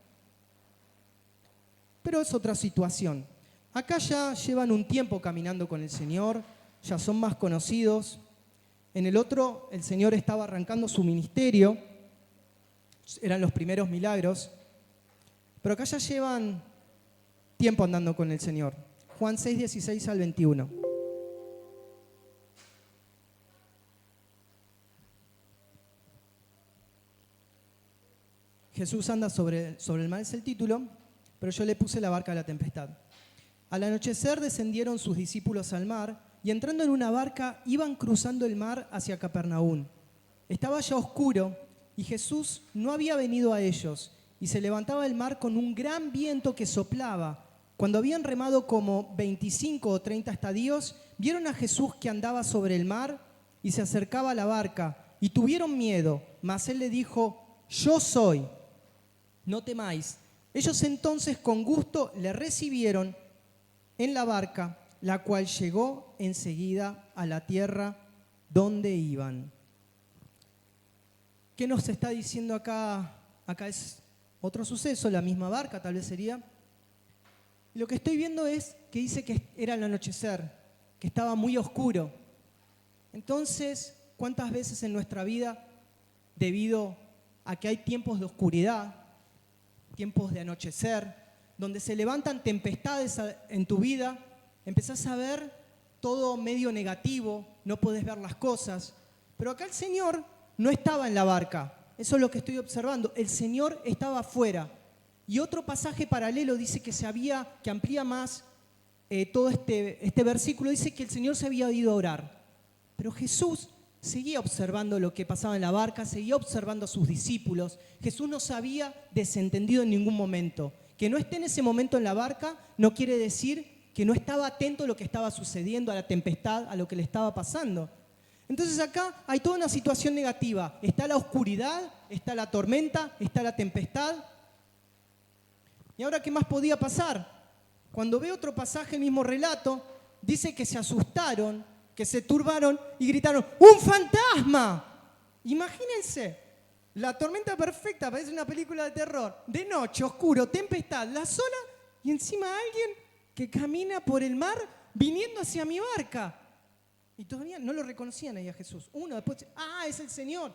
Pero es otra situación. Acá ya llevan un tiempo caminando con el Señor, ya son más conocidos. En el otro, el Señor estaba arrancando su ministerio. Eran los primeros milagros, pero acá ya llevan tiempo andando con el Señor. Juan 6:16 al 21. Jesús anda sobre el mar, es el título, pero yo le puse la barca de la tempestad. Al anochecer descendieron sus discípulos al mar y entrando en una barca iban cruzando el mar hacia Capernaum. Estaba ya oscuro y Jesús no había venido a ellos, y se levantaba el mar con un gran viento que soplaba. Cuando habían remado como 25 o 30 estadios, vieron a Jesús que andaba sobre el mar y se acercaba a la barca, y tuvieron miedo, mas él le dijo, yo soy, no temáis. Ellos entonces con gusto le recibieron en la barca, la cual llegó enseguida a la tierra donde iban. ¿Qué nos está diciendo acá? Acá es otro suceso, la misma barca tal vez sería. Lo que estoy viendo es que dice que era el anochecer, que estaba muy oscuro. Entonces, ¿cuántas veces en nuestra vida, debido a que hay tiempos de oscuridad, tiempos de anochecer, donde se levantan tempestades en tu vida, empezás a ver todo medio negativo, no podés ver las cosas? Pero acá el Señor no estaba en la barca, eso es lo que estoy observando. El Señor estaba afuera. Y otro pasaje paralelo dice que amplía más todo este versículo, dice que el Señor se había ido a orar. Pero Jesús seguía observando lo que pasaba en la barca, seguía observando a sus discípulos. Jesús no se había desentendido en ningún momento. Que no esté en ese momento en la barca no quiere decir que no estaba atento a lo que estaba sucediendo, a la tempestad, a lo que le estaba pasando. Entonces acá hay toda una situación negativa. Está la oscuridad, está la tormenta, está la tempestad. ¿Y ahora qué más podía pasar? Cuando ve otro pasaje, el mismo relato, dice que se asustaron, que se turbaron y gritaron, ¡un fantasma! Imagínense, la tormenta perfecta, parece una película de terror. De noche, oscuro, tempestad, la sola y encima alguien que camina por el mar viniendo hacia mi barca. Y todavía no lo reconocían ahí a Jesús. Uno después, es el Señor.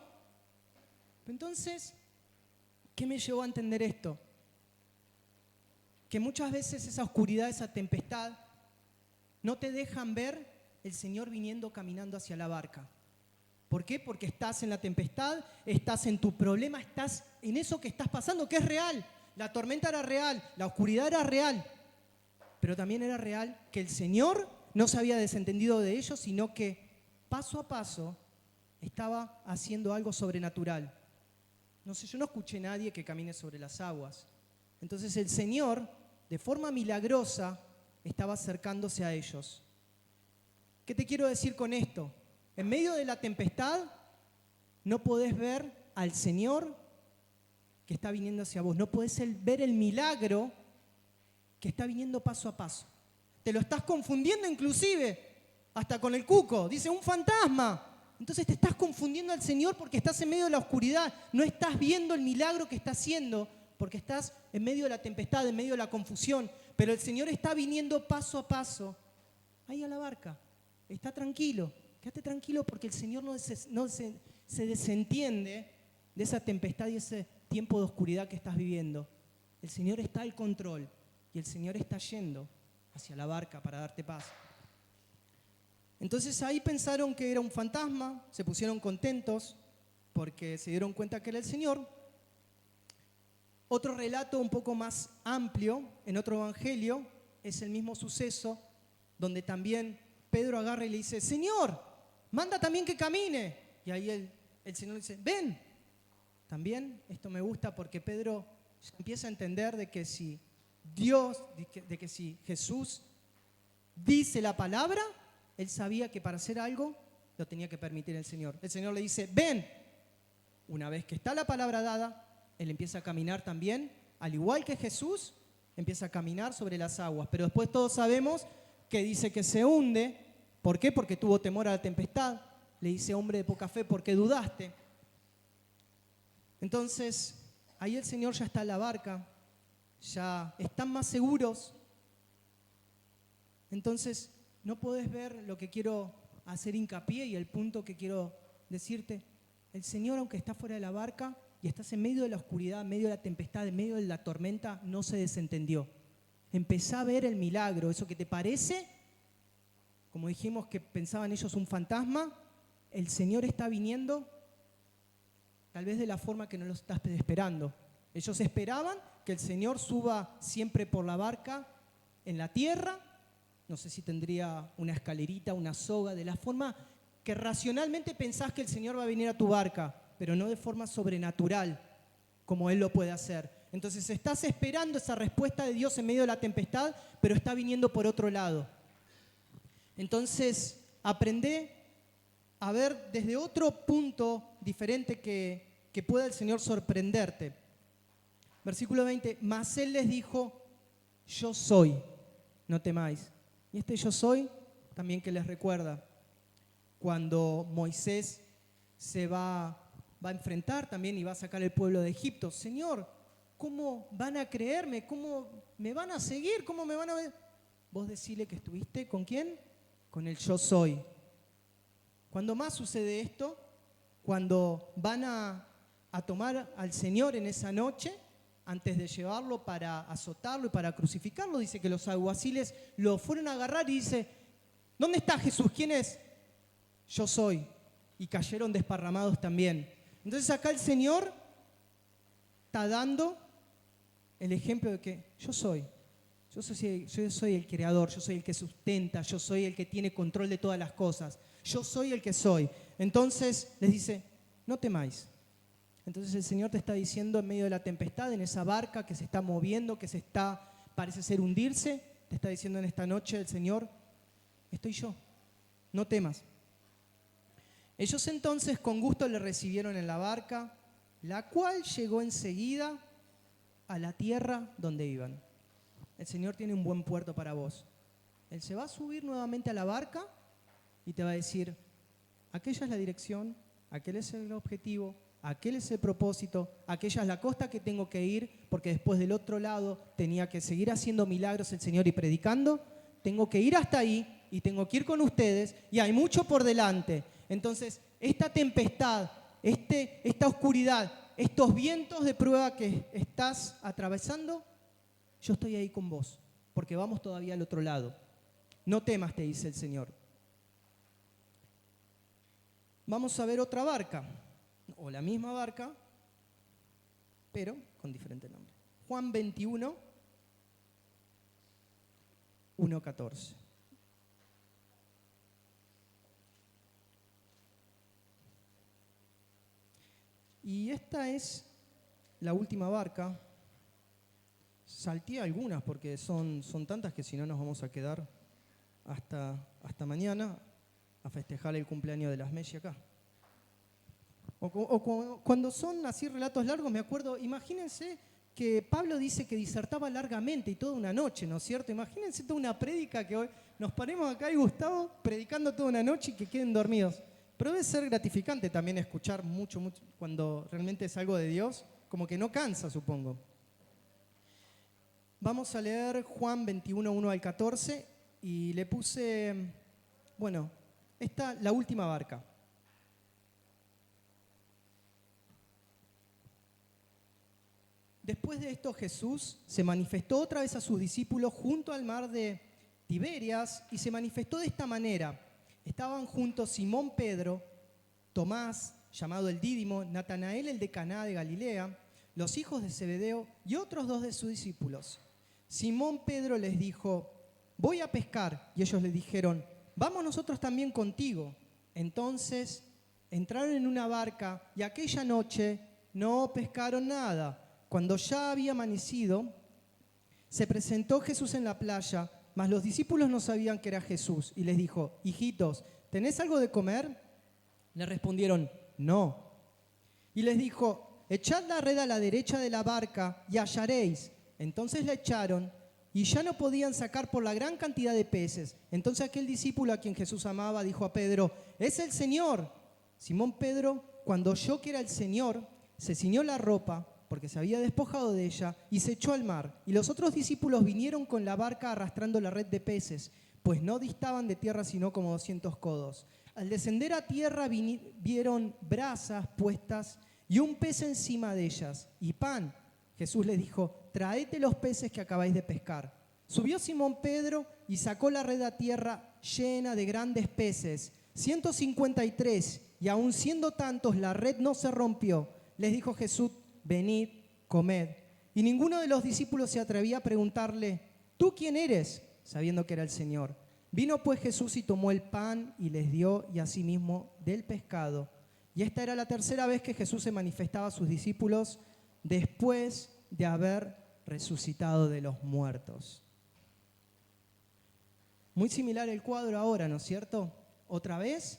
Entonces, ¿qué me llevó a entender esto? Que muchas veces esa oscuridad, esa tempestad, no te dejan ver el Señor viniendo caminando hacia la barca. ¿Por qué? Porque estás en la tempestad, estás en tu problema, estás en eso que estás pasando, que es real. La tormenta era real, la oscuridad era real, pero también era real que el Señor no se había desentendido de ellos, sino que paso a paso estaba haciendo algo sobrenatural. No sé, yo no escuché a nadie que camine sobre las aguas. Entonces el Señor, de forma milagrosa, estaba acercándose a ellos. ¿Qué te quiero decir con esto? En medio de la tempestad no podés ver al Señor que está viniendo hacia vos. No podés ver el milagro que está viniendo paso a paso. Te lo estás confundiendo inclusive, hasta con el cuco. Dice, un fantasma. Entonces te estás confundiendo al Señor porque estás en medio de la oscuridad. No estás viendo el milagro que está haciendo porque estás en medio de la tempestad, en medio de la confusión. Pero el Señor está viniendo paso a paso ahí a la barca. Está tranquilo. Quédate tranquilo porque el Señor no se desentiende de esa tempestad y ese tiempo de oscuridad que estás viviendo. El Señor está al control y el Señor está yendo hacia la barca para darte paz. Entonces ahí pensaron que era un fantasma, se pusieron contentos porque se dieron cuenta que era el Señor. Otro relato un poco más amplio, en otro evangelio, es el mismo suceso, donde también Pedro agarra y le dice, Señor, manda también que camine. Y ahí el Señor le dice, ven. También esto me gusta porque Pedro empieza a entender de que si si Jesús dice la palabra, él sabía que para hacer algo lo tenía que permitir el Señor. El Señor le dice, ven. Una vez que está la palabra dada, él empieza a caminar también, al igual que Jesús, empieza a caminar sobre las aguas. Pero después todos sabemos que dice que se hunde. ¿Por qué? Porque tuvo temor a la tempestad. Le dice, hombre de poca fe, ¿por qué dudaste? Entonces, ahí el Señor ya está en la barca, ya están más seguros. Entonces, no podés ver lo que quiero hacer hincapié y el punto que quiero decirte. El Señor, aunque está fuera de la barca y estás en medio de la oscuridad, en medio de la tempestad, en medio de la tormenta, no se desentendió. Empezá a ver el milagro, eso que te parece, como dijimos que pensaban ellos un fantasma, el Señor está viniendo tal vez de la forma que no lo estás esperando. Ellos esperaban que el Señor suba siempre por la barca en la tierra, no sé si tendría una escalerita, una soga, de la forma que racionalmente pensás que el Señor va a venir a tu barca, pero no de forma sobrenatural, como Él lo puede hacer. Entonces estás esperando esa respuesta de Dios en medio de la tempestad, pero está viniendo por otro lado. Entonces, aprendé a ver desde otro punto diferente que pueda el Señor sorprenderte. Versículo 20, mas Él les dijo, yo soy, no temáis. Y este yo soy también que les recuerda cuando Moisés se va a enfrentar también y va a sacar el pueblo de Egipto. Señor, ¿cómo van a creerme? ¿Cómo me van a seguir? ¿Cómo me van a ver? Vos decile que estuviste ¿con quién? Con el yo soy. Cuando más sucede esto, cuando van a tomar al Señor en esa noche, antes de llevarlo para azotarlo y para crucificarlo, dice que los alguaciles lo fueron a agarrar y dice, ¿dónde está Jesús? ¿Quién es? Yo soy. Y cayeron desparramados también. Entonces acá el Señor está dando el ejemplo de que yo soy. Yo soy el creador, yo soy el que sustenta, yo soy el que tiene control de todas las cosas. Yo soy el que soy. Entonces les dice, no temáis. Entonces el Señor te está diciendo en medio de la tempestad, en esa barca que se está moviendo, que parece ser hundirse, te está diciendo en esta noche el Señor, estoy yo, no temas. Ellos entonces con gusto le recibieron en la barca, la cual llegó enseguida a la tierra donde iban. El Señor tiene un buen puerto para vos. Él se va a subir nuevamente a la barca y te va a decir, aquella es la dirección, aquel es el objetivo, aquel es el propósito, aquella es la costa que tengo que ir, porque después del otro lado tenía que seguir haciendo milagros el Señor y predicando. Tengo que ir hasta ahí y tengo que ir con ustedes y hay mucho por delante. Entonces, esta tempestad, esta oscuridad, estos vientos de prueba que estás atravesando, yo estoy ahí con vos, porque vamos todavía al otro lado. No temas, te dice el Señor. Vamos a ver otra barca, o la misma barca, pero con diferente nombre. Juan 21, 1:14. Y esta es la última barca. Salté algunas porque son tantas que si no nos vamos a quedar hasta mañana a festejar el cumpleaños de las Messi acá. Cuando son así relatos largos, me acuerdo, imagínense que Pablo dice que disertaba largamente y toda una noche, ¿no es cierto? Imagínense toda una prédica que hoy nos paremos acá y Gustavo predicando toda una noche y que queden dormidos. Pero debe ser gratificante también escuchar mucho cuando realmente es algo de Dios, como que no cansa, supongo. Vamos a leer Juan 21, 1-14 y le puse, la última barca. Después de esto Jesús se manifestó otra vez a sus discípulos junto al mar de Tiberias y se manifestó de esta manera. Estaban juntos Simón Pedro, Tomás, llamado el Dídimo, Natanael el de Caná de Galilea, los hijos de Zebedeo y otros 2 de sus discípulos. Simón Pedro les dijo, voy a pescar. Y ellos le dijeron, vamos nosotros también contigo. Entonces entraron en una barca y aquella noche no pescaron nada. Cuando ya había amanecido, se presentó Jesús en la playa, mas los discípulos no sabían que era Jesús. Y les dijo, hijitos, ¿tenés algo de comer? Le respondieron, no. Y les dijo, echad la red a la derecha de la barca y hallaréis. Entonces la echaron y ya no podían sacar por la gran cantidad de peces. Entonces aquel discípulo a quien Jesús amaba dijo a Pedro, es el Señor. Simón Pedro, cuando oyó que era el Señor, se ciñó la ropa, porque se había despojado de ella, y se echó al mar. Y los otros discípulos vinieron con la barca arrastrando la red de peces, pues no distaban de tierra sino como 200 codos. Al descender a tierra vieron brasas puestas y un pez encima de ellas, y pan. Jesús les dijo, traed los peces que acabáis de pescar. Subió Simón Pedro y sacó la red a tierra llena de grandes peces, 153, y aun siendo tantos la red no se rompió. Les dijo Jesús, venid, comed. Y ninguno de los discípulos se atrevía a preguntarle, ¿tú quién eres? Sabiendo que era el Señor. Vino pues Jesús y tomó el pan y les dio, y asimismo del pescado. Y esta era la tercera vez que Jesús se manifestaba a sus discípulos después de haber resucitado de los muertos. Muy similar el cuadro ahora, ¿no es cierto? Otra vez,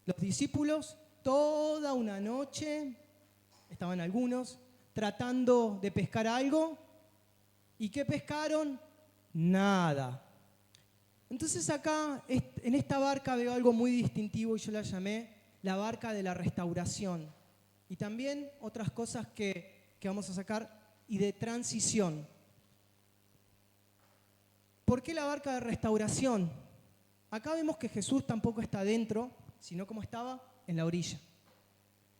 los discípulos toda una noche, estaban algunos, tratando de pescar algo. ¿Y qué pescaron? Nada. Entonces acá, en esta barca veo algo muy distintivo y yo la llamé la barca de la restauración. Y también otras cosas que vamos a sacar y de transición. ¿Por qué la barca de restauración? Acá vemos que Jesús tampoco está dentro, sino como estaba en la orilla.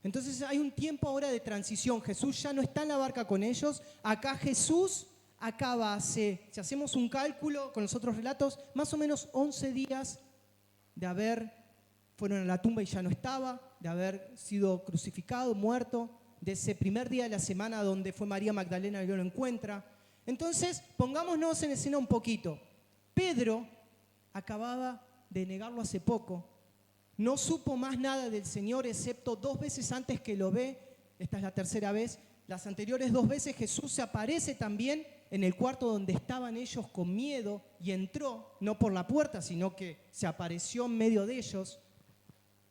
Entonces hay un tiempo ahora de transición. Jesús ya no está en la barca con ellos. Acá Jesús acaba si hacemos un cálculo con los otros relatos, más o menos 11 días fueron a la tumba y ya no estaba, de haber sido crucificado, muerto, de ese primer día de la semana donde fue María Magdalena y lo encuentra. Entonces, pongámonos en escena un poquito. Pedro acababa de negarlo hace poco. No supo más nada del Señor, excepto 2 veces antes que lo ve. Esta es la tercera vez. Las anteriores 2 veces Jesús se aparece también en el cuarto donde estaban ellos con miedo y entró, no por la puerta, sino que se apareció en medio de ellos.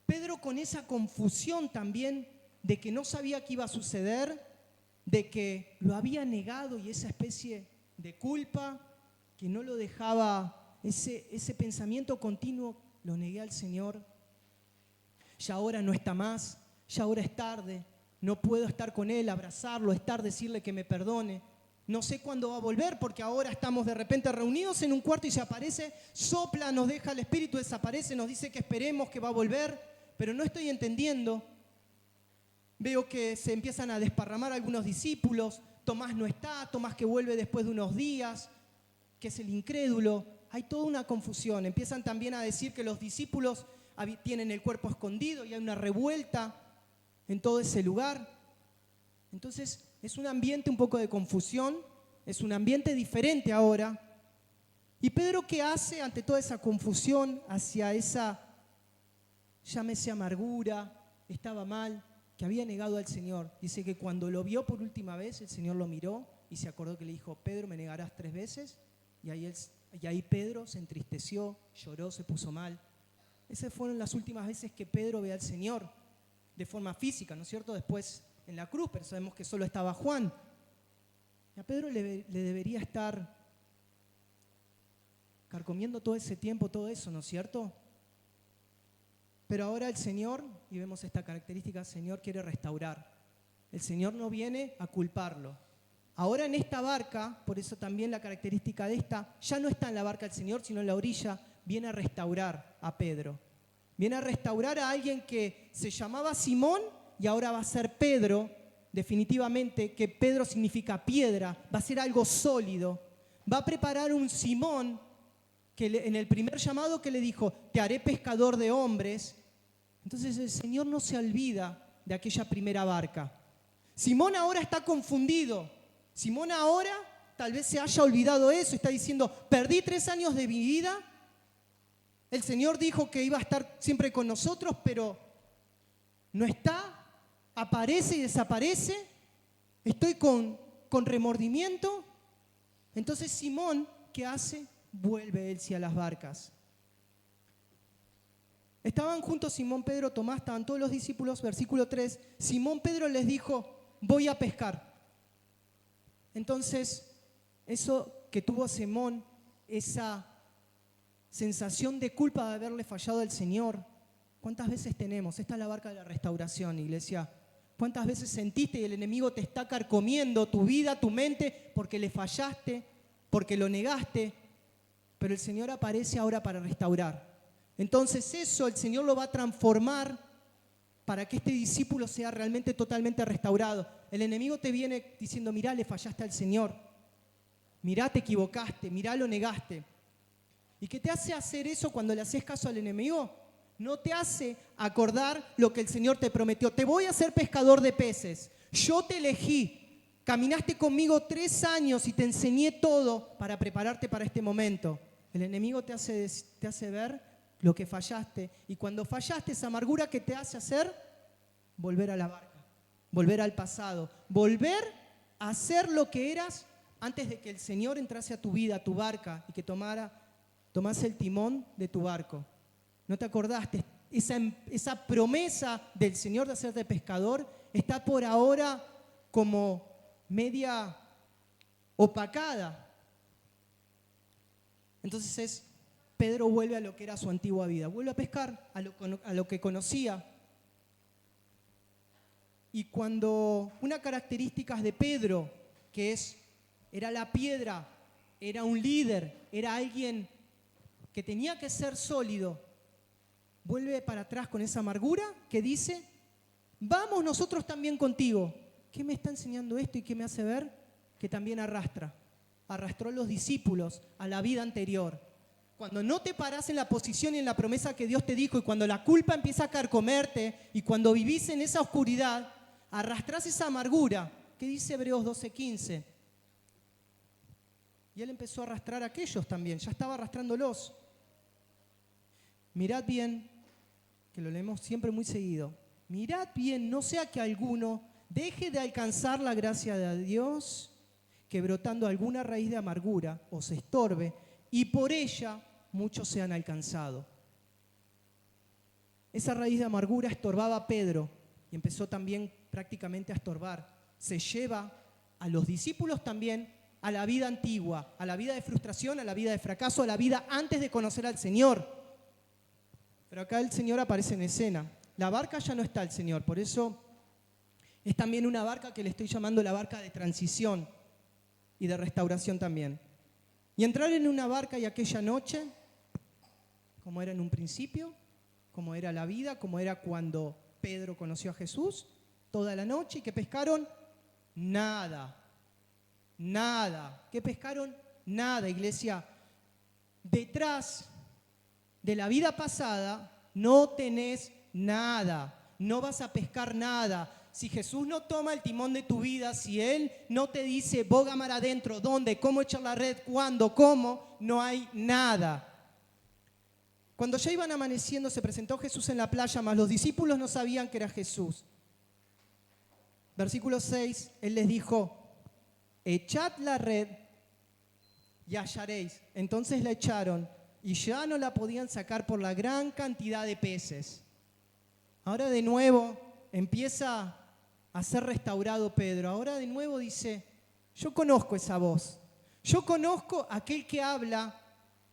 Pedro con esa confusión también de que no sabía qué iba a suceder, de que lo había negado y esa especie de culpa que no lo dejaba, ese pensamiento continuo, lo negué al Señor, ya ahora no está más, ya ahora es tarde, no puedo estar con Él, abrazarlo, estar, decirle que me perdone. No sé cuándo va a volver porque ahora estamos de repente reunidos en un cuarto y se aparece, sopla, nos deja el Espíritu, desaparece, nos dice que esperemos que va a volver, pero no estoy entendiendo. Veo que se empiezan a desparramar algunos discípulos, Tomás no está, Tomás que vuelve después de unos días, que es el incrédulo. Hay toda una confusión. Empiezan también a decir que los discípulos tienen el cuerpo escondido y hay una revuelta en todo ese lugar. Entonces es un ambiente un poco de confusión, es un ambiente diferente ahora. ¿Y Pedro qué hace ante toda esa confusión, hacia esa, llámese amargura, estaba mal, que había negado al Señor? Dice que cuando lo vio por última vez, el Señor lo miró y se acordó que le dijo, Pedro, me negarás 3 veces. Y ahí Pedro se entristeció, lloró, se puso mal. Esas fueron las últimas veces que Pedro ve al Señor, de forma física, ¿no es cierto? Después en la cruz, pero sabemos que solo estaba Juan. Y a Pedro le debería estar carcomiendo todo ese tiempo, todo eso, ¿no es cierto? Pero ahora el Señor, y vemos esta característica, el Señor quiere restaurar. El Señor no viene a culparlo. Ahora en esta barca, por eso también la característica de esta, ya no está en la barca el Señor, sino en la orilla, viene a restaurar a Pedro. Viene a restaurar a alguien que se llamaba Simón y ahora va a ser Pedro, definitivamente, que Pedro significa piedra, va a ser algo sólido. Va a preparar un Simón que en el primer llamado que le dijo, te haré pescador de hombres. Entonces el Señor no se olvida de aquella primera barca. Simón ahora está confundido. Simón ahora tal vez se haya olvidado eso, está diciendo, perdí 3 años de mi vida. El Señor dijo que iba a estar siempre con nosotros, pero no está, aparece y desaparece. Estoy con remordimiento. Entonces Simón, ¿qué hace? Vuelve él sí a las barcas. Estaban juntos Simón, Pedro, Tomás, estaban todos los discípulos, versículo 3. Simón Pedro les dijo, voy a pescar. Entonces, eso que tuvo Simón, esa sensación de culpa de haberle fallado al Señor, ¿cuántas veces tenemos? Esta es la barca de la restauración, iglesia. ¿Cuántas veces sentiste y el enemigo te está carcomiendo tu vida, tu mente, porque le fallaste, porque lo negaste? Pero el Señor aparece ahora para restaurar. Entonces eso el Señor lo va a transformar para que este discípulo sea realmente totalmente restaurado. El enemigo te viene diciendo, mirá, le fallaste al Señor. Mirá, te equivocaste, mirá, lo negaste. ¿Y qué te hace hacer eso cuando le haces caso al enemigo? No te hace acordar lo que el Señor te prometió. Te voy a hacer pescador de peces. Yo te elegí. Caminaste conmigo 3 años y te enseñé todo para prepararte para este momento. El enemigo te hace ver lo que fallaste. Y cuando fallaste, esa amargura que te hace hacer, volver a la barca, volver al pasado, volver a hacer lo que eras antes de que el Señor entrase a tu vida, a tu barca, y que tomase el timón de tu barco. ¿No te acordaste? Esa promesa del Señor de hacerte pescador está por ahora como media opacada. Entonces Pedro vuelve a lo que era su antigua vida, vuelve a pescar, a lo que conocía. Y cuando una característica de Pedro, que era la piedra, era un líder, era alguien que tenía que ser sólido, vuelve para atrás con esa amargura que dice, vamos nosotros también contigo. ¿Qué me está enseñando esto y qué me hace ver? Que también arrastró a los discípulos a la vida anterior. Cuando no te parás en la posición y en la promesa que Dios te dijo, y cuando la culpa empieza a carcomerte, y cuando vivís en esa oscuridad, arrastrás esa amargura. ¿Qué dice Hebreos 12:15? Y él empezó a arrastrar a aquellos también, ya estaba arrastrándolos. Mirad bien, que lo leemos siempre muy seguido, mirad bien, no sea que alguno deje de alcanzar la gracia de Dios, que brotando alguna raíz de amargura os estorbe, y por ella muchos sean alcanzados. Esa raíz de amargura estorbaba a Pedro y empezó también prácticamente a estorbar. Se lleva a los discípulos también a la vida antigua, a la vida de frustración, a la vida de fracaso, a la vida antes de conocer al Señor. pero acá el Señor aparece en escena. La barca ya no está el Señor, por eso es también una barca que le estoy llamando la barca de transición y de restauración también. Y entrar en una barca y aquella noche, como era en un principio, como era la vida, como era cuando Pedro conoció a Jesús, toda la noche, y que pescaron nada. ¿Qué pescaron? Nada, iglesia. Detrás de la vida pasada no tenés nada, no vas a pescar nada. Si Jesús no toma el timón de tu vida, si Él no te dice boga mar adentro, dónde, cómo echar la red, cuándo, cómo, no hay nada. Cuando ya iban amaneciendo, se presentó Jesús en la playa, mas los discípulos no sabían que era Jesús. Versículo 6, Él les dijo, echad la red y hallaréis. Entonces la echaron y ya no la podían sacar por la gran cantidad de peces. Ahora de nuevo empieza a ser restaurado Pedro. Ahora de nuevo dice, yo conozco esa voz. Yo conozco a aquel que habla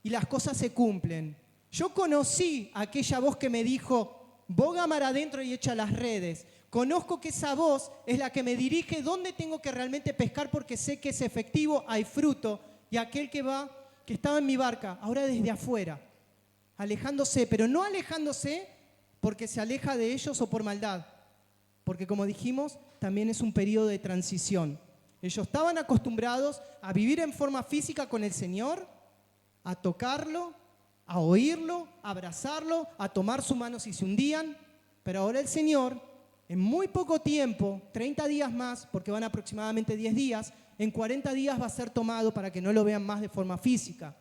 y las cosas se cumplen. Yo conocí a aquella voz que me dijo, boga mar adentro y echa las redes. Conozco que esa voz es la que me dirige dónde tengo que realmente pescar porque sé que es efectivo, hay fruto. Y aquel que estaba en mi barca, ahora desde afuera, alejándose, pero no alejándose porque se aleja de ellos o por maldad. Porque como dijimos, también es un periodo de transición. Ellos estaban acostumbrados a vivir en forma física con el Señor, a tocarlo, a oírlo, a abrazarlo, a tomar su mano si se hundían. Pero ahora el Señor, en muy poco tiempo, 30 días más, porque van aproximadamente 10 días, en 40 días va a ser tomado para que no lo vean más de forma física.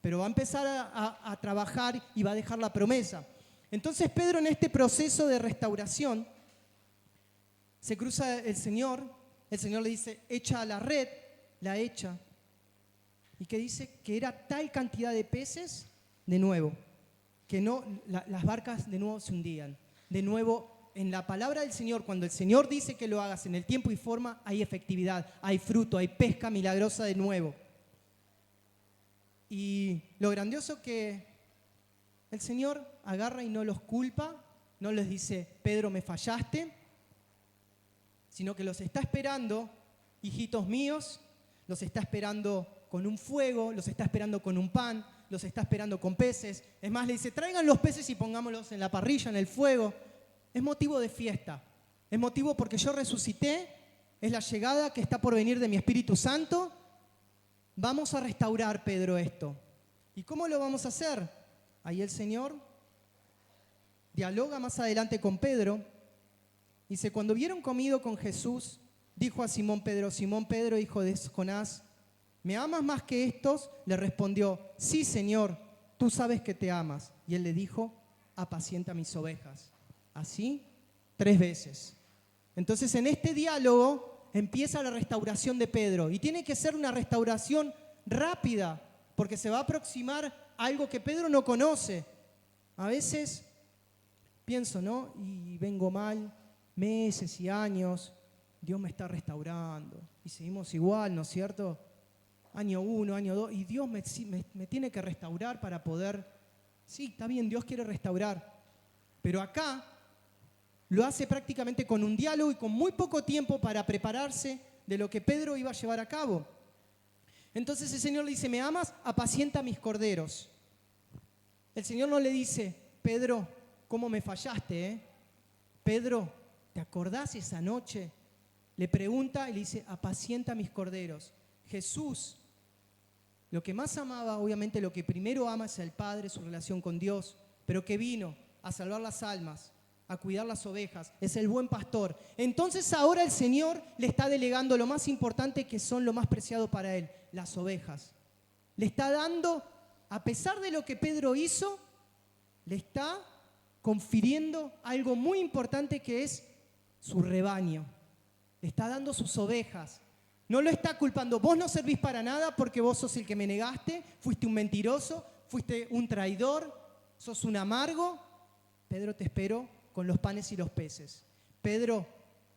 Pero va a empezar a trabajar y va a dejar la promesa. Entonces Pedro en este proceso de restauración, se cruza el Señor le dice, echa la red, la echa. Y que dice que era tal cantidad de peces, de nuevo, que las barcas de nuevo se hundían. De nuevo, en la palabra del Señor, cuando el Señor dice que lo hagas en el tiempo y forma, hay efectividad, hay fruto, hay pesca milagrosa de nuevo. Y lo grandioso que el Señor agarra y no los culpa, no les dice, Pedro, me fallaste, sino que los está esperando, hijitos míos, los está esperando con un fuego, los está esperando con un pan, los está esperando con peces. Es más, le dice, traigan los peces y pongámoslos en la parrilla, en el fuego. Es motivo de fiesta, es motivo porque yo resucité, es la llegada que está por venir de mi Espíritu Santo. Vamos a restaurar, Pedro, esto. ¿Y cómo lo vamos a hacer? Ahí el Señor dialoga más adelante con Pedro. Dice, cuando hubieron comido con Jesús, dijo a Simón Pedro, hijo de Jonás, ¿me amas más que estos? Le respondió, sí, Señor, tú sabes que te amas. Y él le dijo, apacienta mis ovejas. Así, 3 veces. Entonces, en este diálogo empieza la restauración de Pedro. Y tiene que ser una restauración rápida, porque se va a aproximar algo que Pedro no conoce. A veces pienso, ¿no? Y vengo mal, meses y años, Dios me está restaurando. Y seguimos igual, ¿no es cierto? Año 1, año 2, y Dios me tiene que restaurar para poder... Sí, está bien, Dios quiere restaurar. Pero acá lo hace prácticamente con un diálogo y con muy poco tiempo para prepararse de lo que Pedro iba a llevar a cabo. Entonces el Señor le dice, ¿me amas? Apacienta mis corderos. El Señor no le dice, Pedro, ¿cómo me fallaste? Pedro, ¿te acordás esa noche? Le pregunta y le dice, apacienta mis corderos. Jesús, lo que más amaba, obviamente lo que primero ama es el Padre, su relación con Dios, pero que vino a salvar las almas, a cuidar las ovejas, es el buen pastor. Entonces ahora el Señor le está delegando lo más importante que son lo más preciado para Él, las ovejas. Le está dando, a pesar de lo que Pedro hizo, le está confiriendo algo muy importante que es su rebaño. Le está dando sus ovejas. No lo está culpando. Vos no servís para nada porque vos sos el que me negaste, fuiste un mentiroso, fuiste un traidor, sos un amargo. Pedro, te espero con los panes y los peces. Pedro,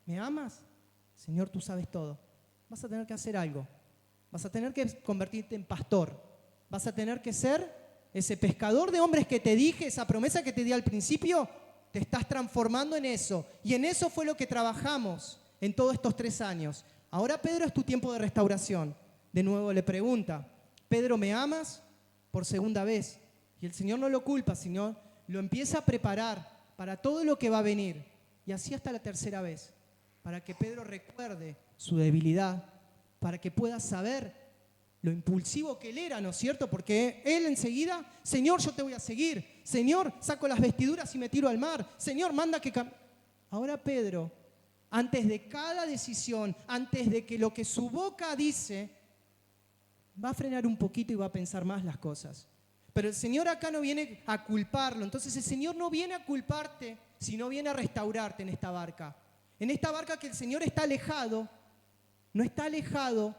¿me amas? Señor, tú sabes todo. Vas a tener que hacer algo. Vas a tener que convertirte en pastor. Vas a tener que ser Ese pescador de hombres que te dije, esa promesa que te di al principio, te estás transformando en eso. Y en eso fue lo que trabajamos en todos estos 3 años. Ahora, Pedro, es tu tiempo de restauración. De nuevo le pregunta, Pedro, ¿me amas? Por segunda vez. Y el Señor no lo culpa, sino lo empieza a preparar para todo lo que va a venir. Y así hasta la 3.ª vez, para que Pedro recuerde su debilidad, para que pueda saber lo impulsivo que él era, ¿no es cierto? Porque él enseguida, Señor, yo te voy a seguir. Señor, saco las vestiduras y me tiro al mar. Señor, manda que... Ahora Pedro, antes de cada decisión, antes de que lo que su boca dice, va a frenar un poquito y va a pensar más las cosas. Pero el Señor acá no viene a culparlo. Entonces el Señor no viene a culparte, sino viene a restaurarte en esta barca. En esta barca que el Señor está alejado, no está alejado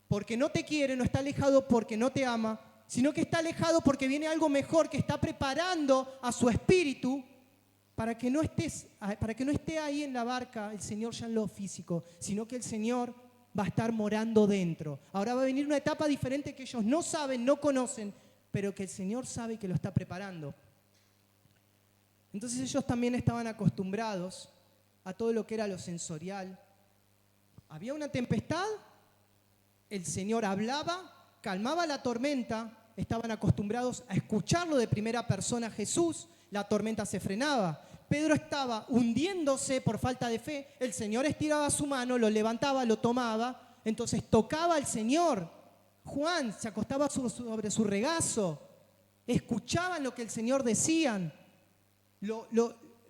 porque no te quiere, no está alejado porque no te ama, sino que está alejado porque viene algo mejor, que está preparando a su espíritu para que no esté ahí en la barca el Señor ya en lo físico, sino que el Señor va a estar morando dentro. Ahora va a venir una etapa diferente que ellos no saben, no conocen, pero que el Señor sabe que lo está preparando. Entonces ellos también estaban acostumbrados a todo lo que era lo sensorial. Había una tempestad, el Señor hablaba, calmaba la tormenta, estaban acostumbrados a escucharlo de primera persona Jesús, la tormenta se frenaba. Pedro estaba hundiéndose por falta de fe, el Señor estiraba su mano, lo levantaba, lo tomaba, entonces tocaba al Señor. Juan se acostaba sobre su regazo, escuchaban lo que el Señor decía,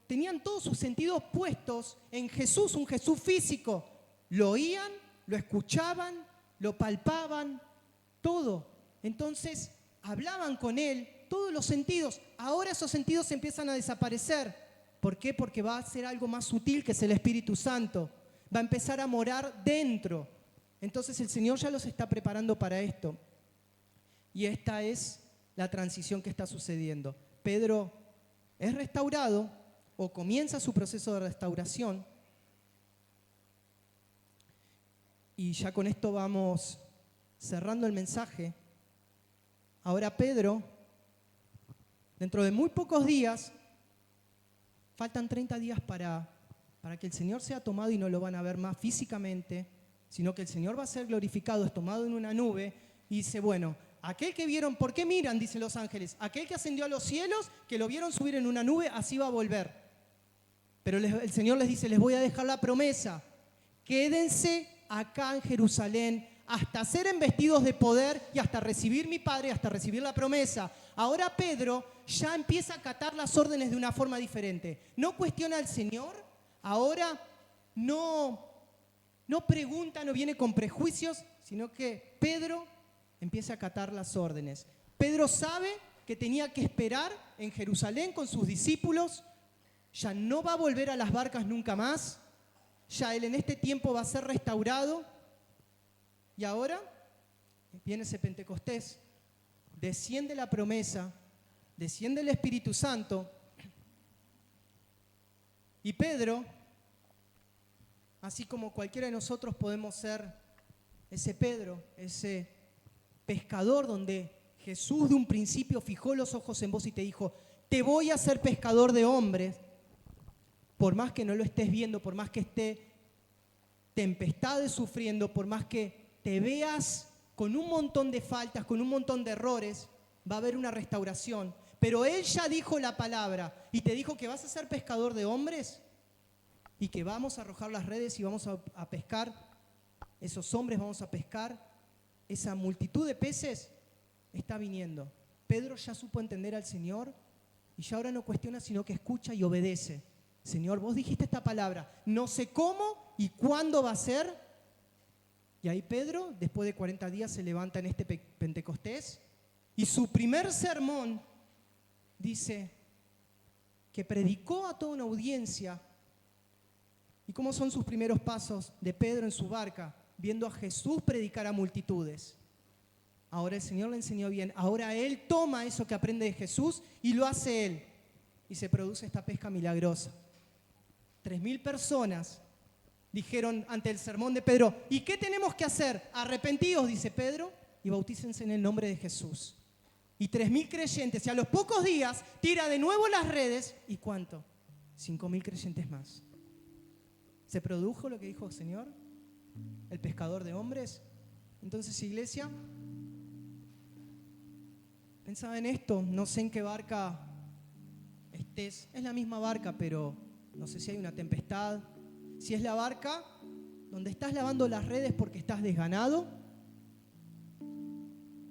tenían todos sus sentidos puestos en Jesús, un Jesús físico. Lo oían, lo escuchaban, lo palpaban, todo. Entonces hablaban con Él, todos los sentidos. Ahora esos sentidos empiezan a desaparecer. ¿Por qué? Porque va a ser algo más sutil, que es el Espíritu Santo. Va a empezar a morar dentro. Entonces el Señor ya los está preparando para esto. Y esta es la transición que está sucediendo. Pedro es restaurado o comienza su proceso de restauración. Y ya con esto vamos cerrando el mensaje. Ahora Pedro, dentro de muy pocos días, faltan 30 días para que el Señor sea tomado y no lo van a ver más físicamente, sino que el Señor va a ser glorificado, es tomado en una nube y dice, bueno, aquel que vieron, ¿por qué miran? Dicen los ángeles. Aquel que ascendió a los cielos, que lo vieron subir en una nube, así va a volver. Pero el Señor les dice, les voy a dejar la promesa. Quédense acá en Jerusalén hasta ser embestidos de poder y hasta recibir mi Padre, hasta recibir la promesa. Ahora Pedro ya empieza a acatar las órdenes de una forma diferente. No cuestiona al Señor, ahora no pregunta, no viene con prejuicios, sino que Pedro empieza a acatar las órdenes. Pedro sabe que tenía que esperar en Jerusalén con sus discípulos, ya no va a volver a las barcas nunca más, ya él en este tiempo va a ser restaurado. Y ahora viene ese Pentecostés, desciende la promesa, desciende el Espíritu Santo, y Pedro, así como cualquiera de nosotros podemos ser ese Pedro, ese pescador donde Jesús de un principio fijó los ojos en vos y te dijo, te voy a hacer pescador de hombres, por más que no lo estés viendo, por más que esté tempestades sufriendo, por más que te veas con un montón de faltas, con un montón de errores, va a haber una restauración. Pero Él ya dijo la palabra y te dijo que vas a ser pescador de hombres y que vamos a arrojar las redes y vamos a pescar esos hombres, vamos a pescar esa multitud de peces, está viniendo. Pedro ya supo entender al Señor y ya ahora no cuestiona, sino que escucha y obedece. Señor, vos dijiste esta palabra, no sé cómo y cuándo va a ser. Y ahí Pedro, después de 40 días, se levanta en este Pentecostés y su primer sermón dice que predicó a toda una audiencia. ¿Y cómo son sus primeros pasos de Pedro en su barca? Viendo a Jesús predicar a multitudes. Ahora el Señor le enseñó bien. Ahora Él toma eso que aprende de Jesús y lo hace Él. Y se produce esta pesca milagrosa. 3.000 personas dijeron ante el sermón de Pedro, ¿y qué tenemos que hacer? Arrepentidos, dice Pedro, y bautícense en el nombre de Jesús. y 3.000 creyentes. Y a los pocos días tira de nuevo las redes. ¿Y cuánto? 5.000 creyentes más. ¿Se produjo lo que dijo el Señor? El pescador de hombres. Entonces, iglesia, pensaba en esto. No sé en qué barca estés. Es la misma barca, pero no sé si hay una tempestad. Si es la barca donde estás lavando las redes porque estás desganado,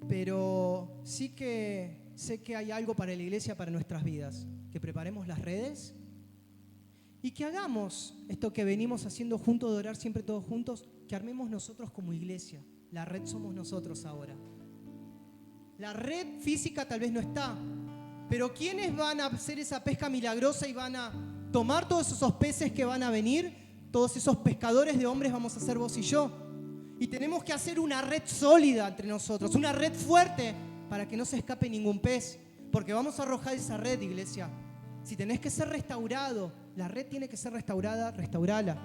pero sí que sé que hay algo para la iglesia, para nuestras vidas, que preparemos las redes y que hagamos esto que venimos haciendo juntos, de orar siempre todos juntos, que armemos nosotros como iglesia. La red somos nosotros ahora. La red física tal vez no está, pero ¿quiénes van a hacer esa pesca milagrosa y van a tomar todos esos peces que van a venir? Todos esos pescadores de hombres vamos a ser vos y yo. Y tenemos que hacer una red sólida entre nosotros, una red fuerte para que no se escape ningún pez. Porque vamos a arrojar esa red, iglesia. Si tenés que ser restaurado, la red tiene que ser restaurada, restaurala.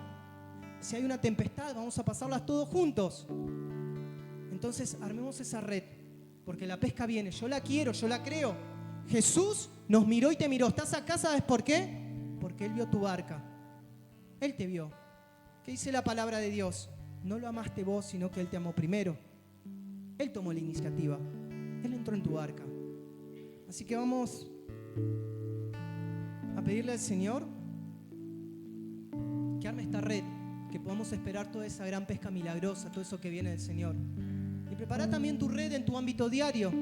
Si hay una tempestad, vamos a pasarlas todos juntos. Entonces, armemos esa red, porque la pesca viene. Yo la quiero, yo la creo. Jesús nos miró y te miró. ¿Estás acá? ¿Sabes por qué? Porque Él vio tu barca. Él te vio. ¿Qué dice la palabra de Dios? No lo amaste vos, sino que Él te amó primero. Él tomó la iniciativa. Él entró en tu barca. Así que vamos a pedirle al Señor que arme esta red, que podamos esperar toda esa gran pesca milagrosa, todo eso que viene del Señor. Y prepara también tu red en tu ámbito diario,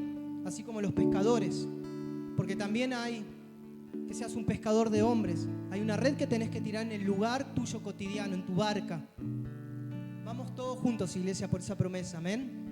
así como los pescadores, porque también hay que seas un pescador de hombres. Hay una red que tenés que tirar en el lugar tuyo cotidiano, en tu barca. Vamos todos juntos, iglesia, por esa promesa. Amén.